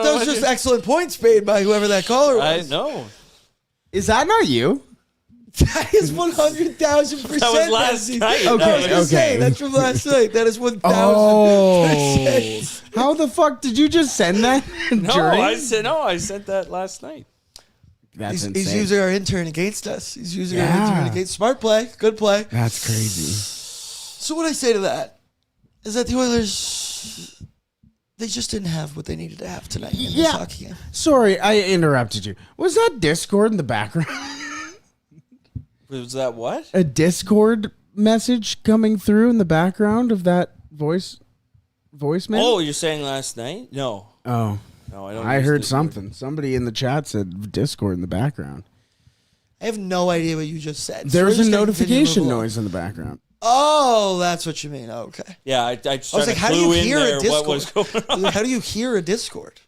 Those are just excellent points made by whoever that caller was. I know. Is that not you? That is 100,000%. That was last night. Okay. That's from last night. That is 1,000%. Oh. How the fuck did you just send that? I sent that last night. That's insane. He's using our intern against us. He's using our intern against. Smart play. Good play. That's crazy. So what I say to that is that the Oilers, they just didn't have what they needed to have tonight in this hockey game. Sorry, I interrupted you. Was that Discord in the background? Was that what? A Discord message coming through in the background of that voicemail? Oh, you're saying last night? No. Oh. No, I don't. I heard Discord. something. Somebody in the chat said Discord in the background. I have no idea what you just said. There was we're a just gonna notification continue to move noise in the background. Oh, that's what you mean. Okay. Yeah, I just was tried like, to how do you clue in hear there a what was Discord? going on. How do you hear a Discord?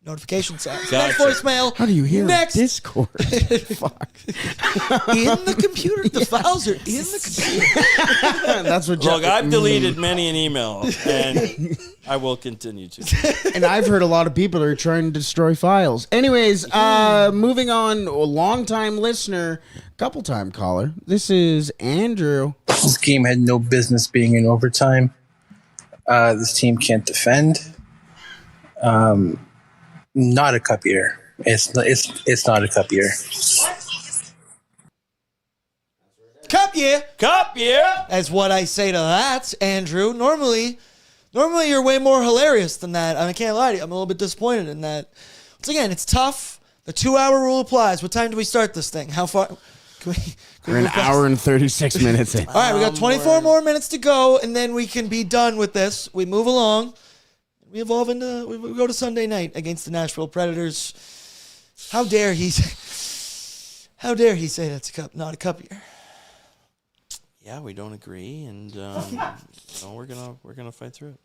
Notification sounds. Gotcha. Next voicemail. How do you hear Next. Discord? Fuck. In the computer. The files are in the computer. That's what. Look, I've deleted many an email, and I will continue to. And I've heard a lot of people are trying to destroy files. Anyways, moving on. A long-time listener, couple-time caller. This is Andrew. This game had no business being in overtime. This team can't defend. Not a cup year. It's not a cup year. Cup year. Cup year. That's what I say to that, Andrew. Normally you're way more hilarious than that. I can't lie to you. I'm a little bit disappointed in that. Once again, it's tough. The 2-hour rule applies. What time do we start this thing? How far? We're an hour and 36 minutes in. All right, we got 24 more minutes to go, and then we can be done with this. We move along. We evolve into. We go to Sunday night against the Nashville Predators. How dare he say that's a cup, not a cup year? Yeah, we don't agree, and we're gonna fight through it.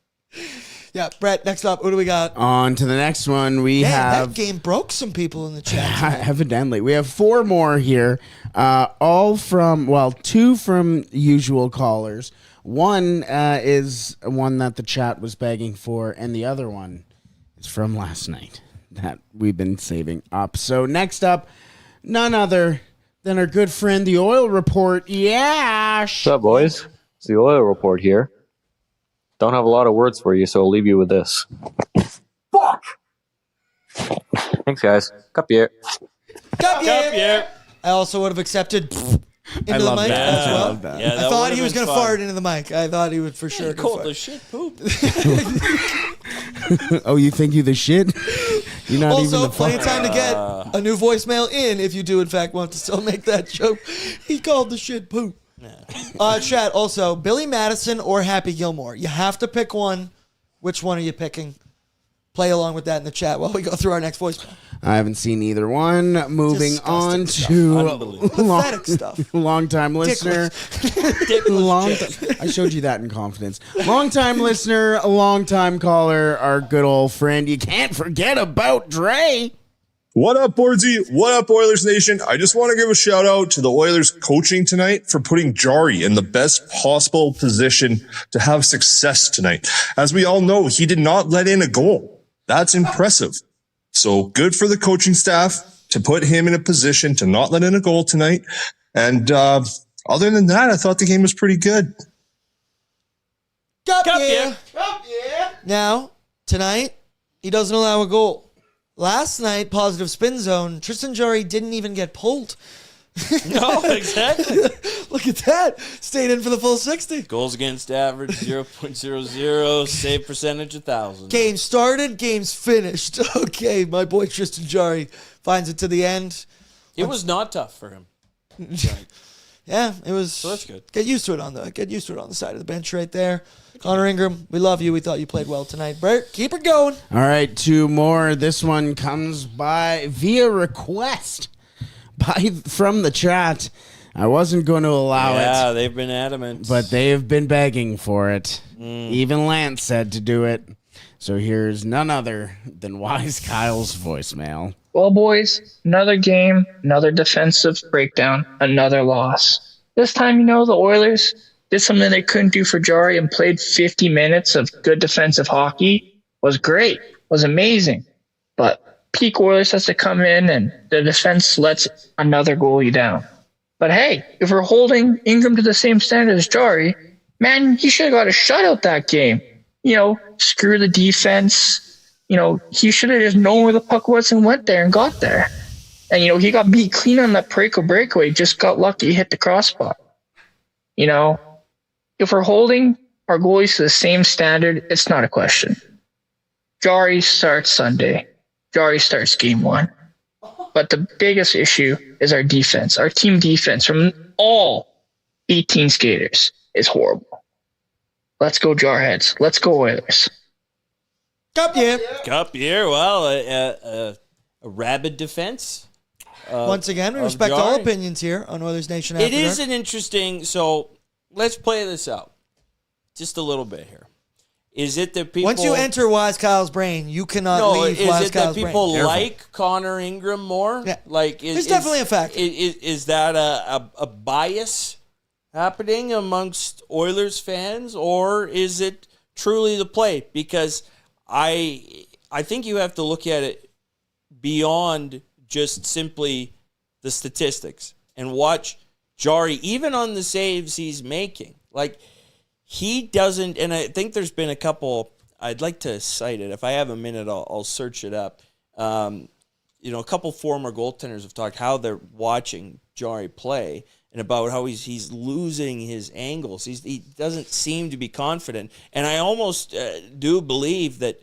Yeah, Brett. Next up, what do we got? On to the next one. We have that game broke some people in the chat. Evidently, we have 4 more here. All from 2 from usual callers. One is one that the chat was begging for, and the other one is from last night that we've been saving up. So next up, none other than our good friend, the Oil Report. Yeah. What's up, boys? It's the Oil Report here. Don't have a lot of words for you, so I'll leave you with this. Fuck! Thanks, guys. Cup year. Cup year. I also would have accepted into the mic as well. I love that. Yeah, I thought he was going to fart into the mic. I thought he would for sure. Cold as shit poop. Oh, you think you the shit? You're not even Also, the plenty fuck. of time to get a new voicemail in if you do, in fact, want to still make that joke. He called the shit poop. Chat, also, Billy Madison or Happy Gilmore. You have to pick one. Which one are you picking? Play along with that in the chat while we go through our next voicemail. I haven't seen either one. Moving on to pathetic stuff. Long-time listener. I showed you that in confidence. Long-time listener, a long-time caller, our good old friend. You can't forget about Dre. What up, Bordzy? What up, Oilers Nation? I just want to give a shout out to the Oilers coaching tonight for putting Jari in the best possible position to have success tonight. As we all know, he did not let in a goal. That's impressive. So good for the coaching staff to put him in a position to not let in a goal tonight. And other than that, I thought the game was pretty good. Cup year. Now, tonight, he doesn't allow a goal. Last night, positive spin zone, Tristan Jarry didn't even get pulled. No, exactly. Look at that. Stayed in for the full 60. Goals against average 0.00, save percentage 1,000. Game started, game's finished. Okay, my boy Tristan Jarry finds it to the end. It was not tough for him. Yeah, it was. So that's good. Get used to it on the side of the bench right there. Connor Ingram, we love you. We thought you played well tonight. Bert, keep it going. All right, 2 more. This one comes by via request from the chat. I wasn't going to allow it. Yeah, they've been adamant. But they have been begging for it. Even Lance said to do it. So here's none other than Wise Kyle's voicemail. Well, boys, another game, another defensive breakdown, another loss. This time, the Oilers did something they couldn't do for Jari and played 50 minutes of good defensive hockey. Was great, was amazing. But peak Oilers has to come in and the defense lets another goalie down. But hey, if we're holding Ingram to the same standard as Jari, man, he should have got a shutout that game. Screw the defense. He should have just known where the puck was and went there and got there. And, he got beat clean on that Parayko breakaway. Just got lucky, hit the crossbar. If we're holding our goalies to the same standard, it's not a question. Jari starts Sunday. Jari starts game 1. But the biggest issue is our defense. Our team defense from all 18 skaters is horrible. Let's go Jarheads. Let's go Oilers. Cup year. Cup year. Well, a rabid defense. Once again, we respect all opinions here on Oilers Nation After It is Dark. an interesting. So let's play this out just a little bit here. Is it that people Once you enter Wise Kyle's brain, you cannot leave Wise Kyle's brain. Is it that people like Connor Ingram more? Yeah. It's definitely a fact. Is that a bias happening amongst Oilers fans, or is it truly the play? Because I think you have to look at it beyond just simply the statistics and watch Jari, even on the saves he's making. Like, he doesn't, and I think there's been a couple, I'd like to cite it. If I have a minute, I'll search it up. A couple former goaltenders have talked how they're watching Jari play and about how he's losing his angles. He doesn't seem to be confident. And I almost do believe that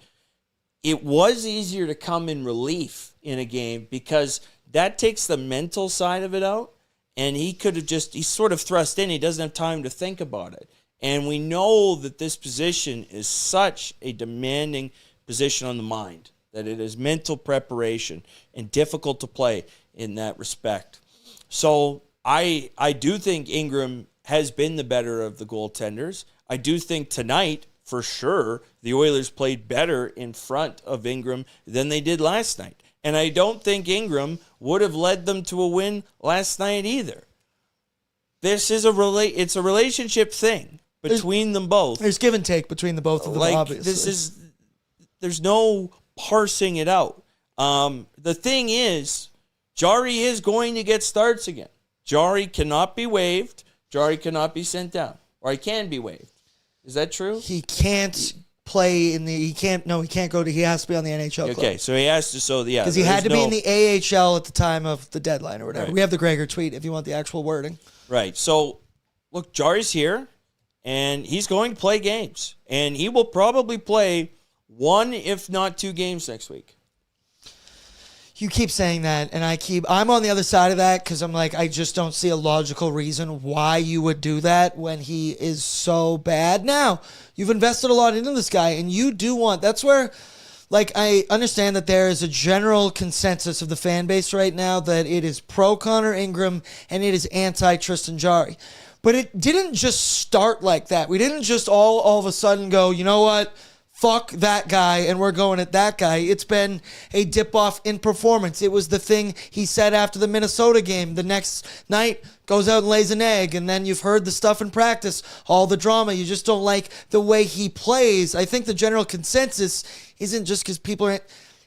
it was easier to come in relief in a game because that takes the mental side of it out. And he could have he's sort of thrust in. He doesn't have time to think about it. And we know that this position is such a demanding position on the mind, that it is mental preparation and difficult to play in that respect. So I do think Ingram has been the better of the goaltenders. I do think tonight, for sure, the Oilers played better in front of Ingram than they did last night. And I don't think Ingram would have led them to a win last night either. This is it's a relationship thing between them both. There's give and take between the both of them, obviously. There's no parsing it out. The thing is, Jari is going to get starts again. Jari cannot be waived. Jari cannot be sent down. Or he can be waived. Is that true? He can't play he can't go to, he has to be on the NHL club. Okay, so he has to, Because he had to be in the AHL at the time of the deadline or whatever. Right. We have the Gregor tweet if you want the actual wording. Right. So, look, Jari's here, and he's going to play games. And he will probably play 1, if not 2 games next week. You keep saying that, and I'm on the other side of that because I'm like, I just don't see a logical reason why you would do that when he is so bad. Now, you've invested a lot into this guy, and you do want, that's where, like, I understand that there is a general consensus of the fan base right now that it is pro Connor Ingram and it is anti Tristan Jari. But it didn't just start like that. We didn't just all of a sudden go, you know what? Fuck that guy, and we're going at that guy. It's been a dip-off in performance. It was the thing he said after the Minnesota game. The next night, goes out and lays an egg, and then you've heard the stuff in practice, all the drama. You just don't like the way he plays. I think the general consensus isn't just because people are...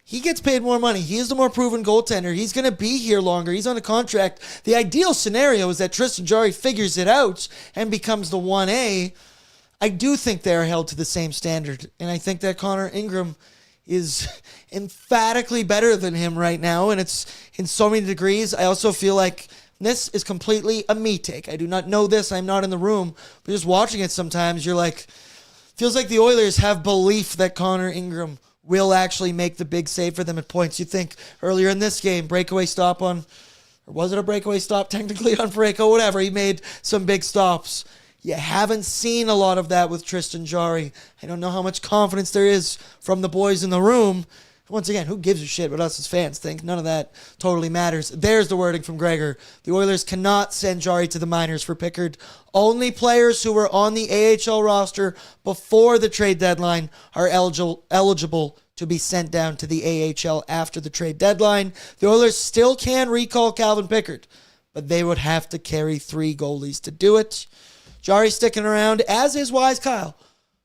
He gets paid more money. He is the more proven goaltender. He's going to be here longer. He's on a contract. The ideal scenario is that Tristan Jari figures it out and becomes the 1A. I do think they're held to the same standard, and I think that Connor Ingram is emphatically better than him right now, and it's in so many degrees. I also feel like this is completely a me take. I do not know this. I'm not in the room, but just watching it sometimes, you're like, feels like the Oilers have belief that Connor Ingram will actually make the big save for them at points. You think earlier in this game, breakaway stop on, or was it a breakaway stop technically on Parayko? Whatever, he made some big stops. You haven't seen a lot of that with Tristan Jari. I don't know how much confidence there is from the boys in the room. Once again, who gives a shit what us as fans think? None of that totally matters. There's the wording from Gregor. The Oilers cannot send Jari to the minors for Pickard. Only players who were on the AHL roster before the trade deadline are eligible to be sent down to the AHL after the trade deadline. The Oilers still can recall Calvin Pickard, but they would have to carry 3 goalies to do it. Jari's sticking around, as is Wise Kyle,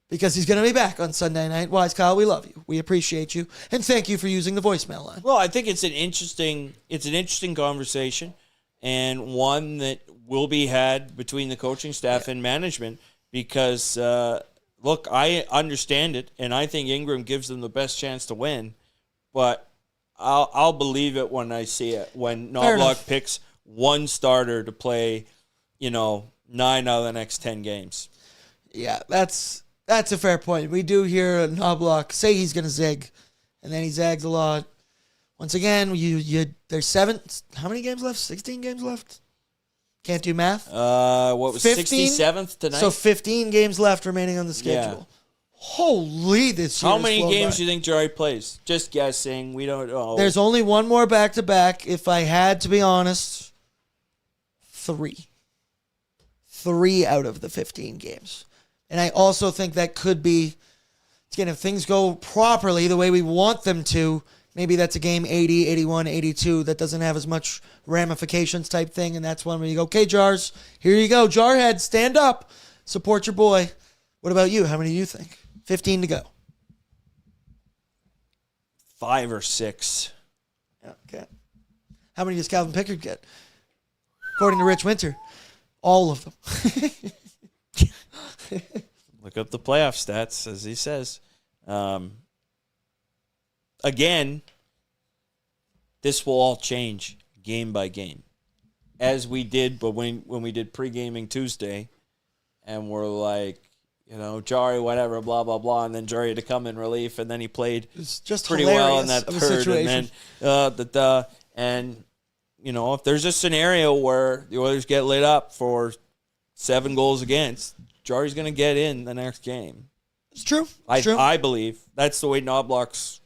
because he's going to be back on Sunday night. Wise Kyle, we love you. We appreciate you. And thank you for using the voicemail line. Well, I think it's an interesting conversation, and one that will be had between the coaching staff and management because, look, I understand it, and I think Ingram gives them the best chance to win, but I'll believe it when I see it, when Knobloch picks one starter to play, 9 out of the next 10 games. Yeah, that's a fair point. We do hear Knobloch say he's going to zig, and then he zags a lot. Once again, there's how many games left? 16 games left? Can't do math. What was 67th tonight? So 15 games left remaining on the schedule. Yeah. Holy, this year. How many games do you think Jarry plays? Just guessing. We don't know. There's only one more back-to-back. If I had to be honest, 3. 3 out of the 15 games. And I also think that could be, again, if things go properly the way we want them to, maybe that's a game 80, 81, 82 that doesn't have as much ramifications type thing, and that's one where you go, okay, Jars, here you go. Jarhead, stand up. Support your boy. What about you? How many do you think? 15 to go. 5 or 6. Yeah, okay. How many does Calvin Pickard get? According to Rich Winter, all of them. Look up the playoff stats, as he says. Again, this will all change game by game, as we did. But when we did pre-gaming Tuesday, and we're like, Jarry, whatever, blah blah blah, and then Jarry had to come in relief, and then he played just pretty well in that third, and then and if there's a scenario where the Oilers get lit up for 7 goals against, Jarry's going to get in the next game. It's true. I believe that's the way Knobloch's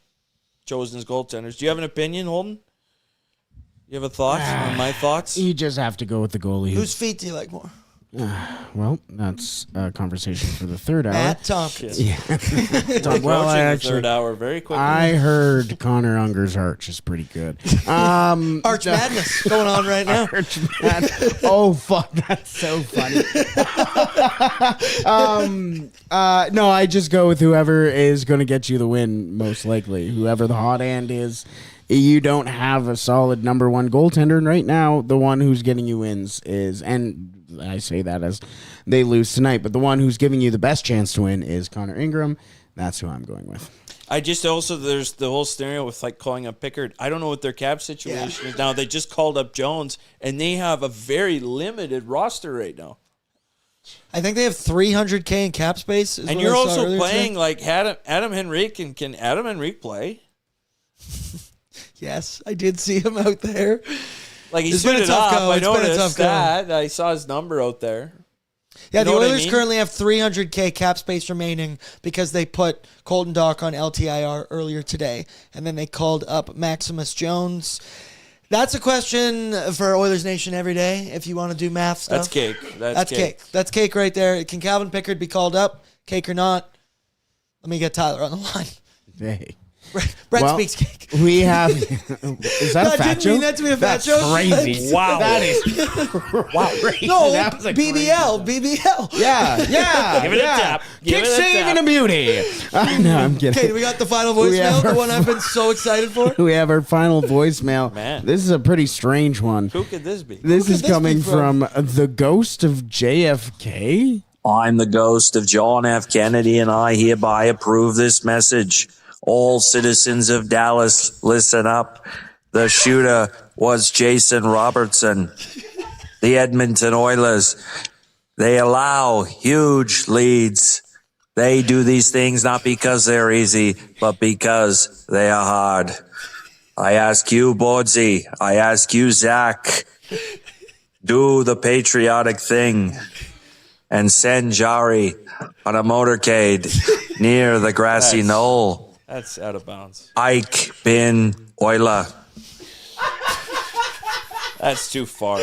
chosen his goaltenders. Do you have an opinion, Holden? You have a thought on my thoughts? You just have to go with the goalie. Whose feet do you like more? Well, that's a conversation for the third hour. Matt Tompkins. Yeah. Well, the third hour very quickly. I heard Connor Unger's arch is pretty good. Arch madness going on right now. Arch madness. Oh, fuck. That's so funny. No, I just go with whoever is going to get you the win, most likely. Whoever the hot hand is. You don't have a solid number one goaltender, and right now the one who's getting you wins is, and I say that as they lose tonight, but the one who's giving you the best chance to win is Connor Ingram. That's who I'm going with. I just also, there's the whole scenario with calling up Pickard. I don't know what their cap situation is now. They just called up Jones, and they have a very limited roster right now. I think they have $300K in cap space. And you're also playing Adam Henrique. Can Adam Henrique play? Yes, I did see him out there. He's been a tough go. I noticed that. I saw his number out there. Yeah, the Oilers currently have $300K cap space remaining because they put Colton Dach on LTIR earlier today, and then they called up Maximus Jones. That's a question for Oilers Nation every day if you want to do math stuff. That's cake. That's cake. That's cake right there. Can Calvin Pickard be called up? Cake or not? Let me get Tyler on the line. Hey. Brett speaks cake. We have. Is that a fat joke? I didn't mean that to be a fat joke. Crazy. Wow. That is. Wow. No, BBL. Yeah. Give it a tap. Kick saving a beauty. No, I'm kidding. Okay, we got the final voicemail, the one I've been so excited for. We have our final voicemail. Man. This is a pretty strange one. Who could this be? This is coming from the ghost of JFK. I'm the ghost of John F. Kennedy, and I hereby approve this message. All citizens of Dallas, listen up. The shooter was Jason Robertson. The Edmonton Oilers, they allow huge leads. They do these things not because they're easy, but because they are hard. I ask you, Bordzy. I ask you, Zach. Do the patriotic thing and send Jarry on a motorcade near the grassy knoll. That's out of bounds. Ike bin Oiler. That's too far.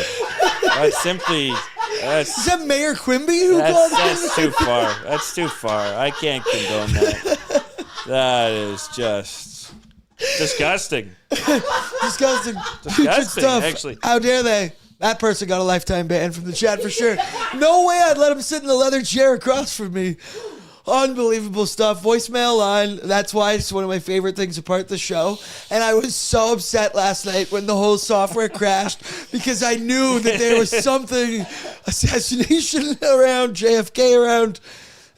That's simply. Is that Mayor Quimby who called That's too far. That's too far. I can't condone that. That is just disgusting. Disgusting. Disgusting, stuff. actually. How dare they? That person got a lifetime ban from the chat for sure. No way I'd let him sit in the leather chair across from me. Unbelievable stuff. Voicemail line. That's why it's one of my favorite things about the show. And I was so upset last night when the whole software crashed because I knew that there was something, assassination around, JFK around,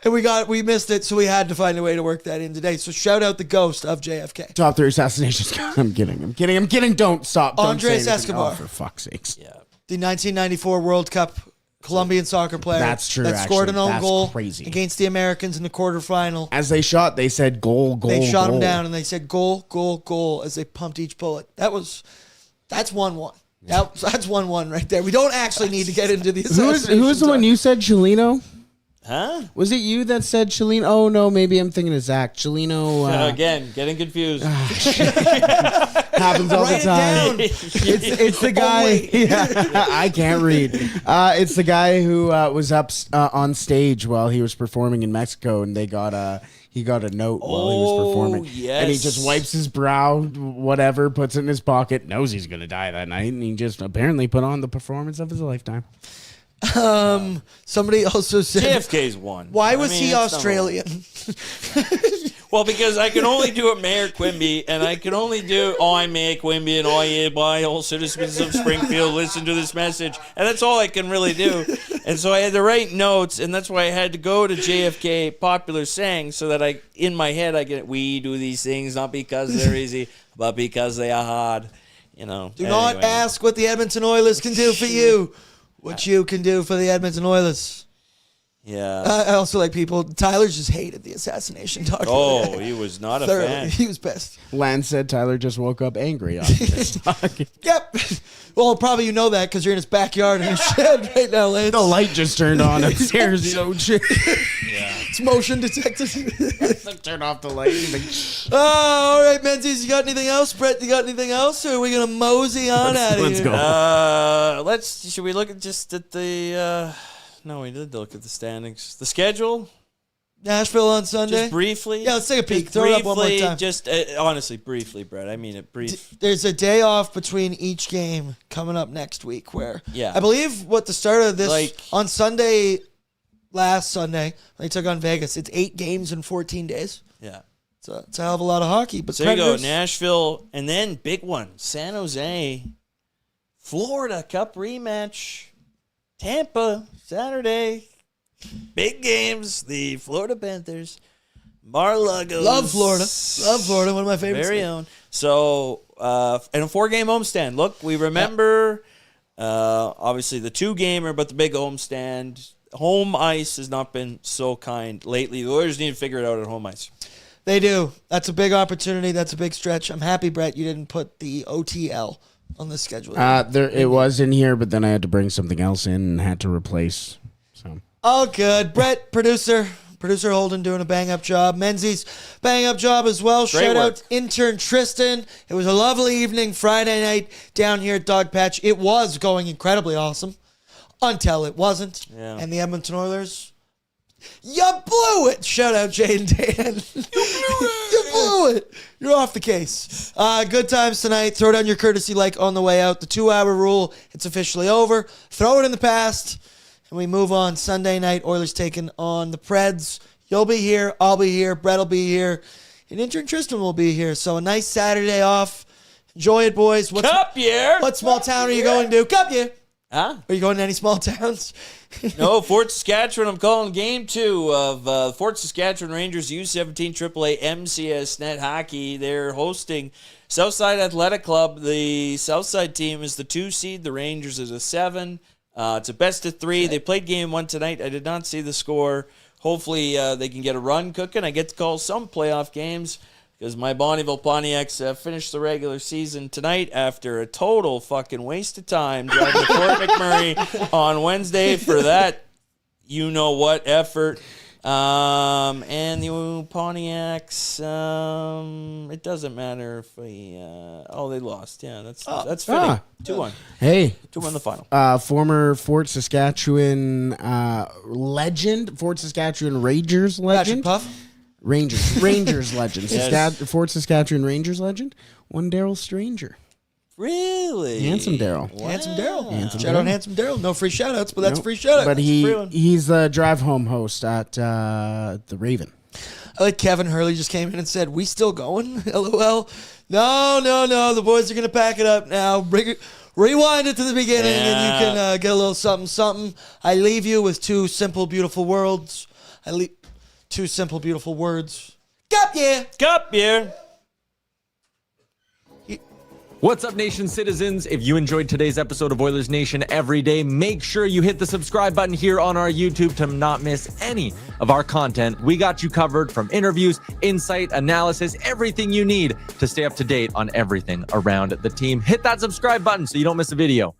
and we missed it, so we had to find a way to work that in today. So shout out the ghost of JFK. Top 3 assassinations. I'm kidding. Don't stop. Don't Andres say anything. Escobar. Oh, for fuck's sakes. Yeah. The 1994 World Cup Colombian soccer player. That's true, That scored actually. an own That's goal crazy. against the Americans in the quarterfinal. As they shot, they said goal. They shot goal. him down and they said goal as they pumped each bullet. That's 1-1. That's 1-1 right there. We don't actually need to get into the assassination. Who was the one you said, Chelino? Huh? Was it you that said Chelino? Oh, no, maybe I'm thinking of Zach. Chelino. Again, getting confused. Happens all the time. It's the guy. Yeah, I can't read. It's the guy who was up on stage while he was performing in Mexico, and he got a note while he was performing. Yes. And he just wipes his brow, whatever, puts it in his pocket, knows he's going to die that night, and he just apparently put on the performance of his lifetime. Somebody also said JFK's one. Why was he that's Australian? Well, because I can only do it Mayor Quimby, and I can only do I'm Mayor Quimby, and I hereby all citizens of Springfield listen to this message, and that's all I can really do. And so I had to write notes, and that's why I had to go to JFK popular saying so that in my head we do these things not because they're easy, but because they are hard. Do not ask what the Edmonton Oilers can do for you. What you can do for the Edmonton Oilers. Yeah. I also like people. Tyler just hated the assassination talk. Oh, he was not a fan. He was pissed. Lance said Tyler just woke up angry on this talk. Yep. Well, probably you know that because you're in his backyard in his shed right now, Lance. The light just turned on upstairs. Shit. Yeah. It's motion detected. Turn off the light. All right, Menzies, you got anything else? Brett, you got anything else? Or are we going to mosey on out of here? Let's go. Should we look at the... No, we did look at the standings. The schedule? Nashville on Sunday? Just briefly? Yeah, let's take a peek. Throw it up one more time. Just honestly, briefly, Brett. I mean it brief. There's a day off between each game coming up next week where Yeah. I believe what the start of this on Sunday, last Sunday, they took on Vegas. It's 8 games in 14 days. Yeah. It's a hell of a lot of hockey. But So there you go, Nashville, and then big one, San Jose, Florida Cup rematch, Tampa, Saturday. Big games, the Florida Panthers, Mar-a-Lagos. Love Florida, one of my favorites. Very own. So, and a 4-game homestand. Look, we remember, obviously, the 2-gamer, but the big homestand. Home ice has not been so kind lately. The Oilers need to figure it out at home ice. They do. That's a big opportunity. That's a big stretch. I'm happy, Brett, you didn't put the OTL on the schedule. It was in here, but then I had to bring something else in and had to replace. So. Oh, good. Brett, producer Holden doing a bang-up job. Menzies, bang-up job as well. Great Shout work. out intern Tristan. It was a lovely evening Friday night down here at Dog Patch. It was going incredibly awesome until it wasn't. Yeah. And the Edmonton Oilers, you blew it. Shout out Jay and Dan. You blew it. You're off the case. Good times tonight. Throw down your courtesy like on the way out. The 2-hour rule, it's officially over. Throw it in the past. And we move on. Sunday night, Oilers taking on the Preds. You'll be here. I'll be here. Brett will be here. And intern Tristan will be here. So a nice Saturday off. Enjoy it, boys. Cup year. What small town are you going to? Cup year. Huh? Are you going to any small towns? No, Fort Saskatchewan. I'm calling game 2 of Fort Saskatchewan Rangers U17 AAA MCS Net Hockey. They're hosting Southside Athletic Club. The Southside team is the 2 seed. The Rangers is a 7. It's a best of 3. They played game 1 tonight. I did not see the score. Hopefully they can get a run cooking. I get to call some playoff games because my Bonnyville Pontiacs finished the regular season tonight after a total fucking waste of time driving to Fort McMurray on Wednesday for that you-know-what effort. And the Pontiacs, it doesn't matter if we, they lost. Yeah, that's fitting. 2-1. Hey. 2-1 the final. Former Fort Saskatchewan legend, Fort Saskatchewan Rangers legend. Rangers legend. Yes. Fort Saskatchewan Rangers legend. One Daryl Stranger. Really? Handsome Daryl. Handsome Daryl. Handsome Shout out Daryl. Handsome Daryl. No free shout outs, but that's Nope. a free shout out. But That's a free one. he's the drive home host at the Raven. I like Kevin Hurley just came in and said, "We still going?" LOL. No. The boys are gonna pack it up now. Rewind it to the beginning, and you can get a little something. I leave you with two simple, beautiful words. Two simple, beautiful words. Cup year. What's up, Nation citizens? If you enjoyed today's episode of Oilers Nation Every Day, make sure you hit the subscribe button here on our YouTube to not miss any of our content. We got you covered from interviews, insight, analysis, everything you need to stay up to date on everything around the team. Hit that subscribe button so you don't miss a video.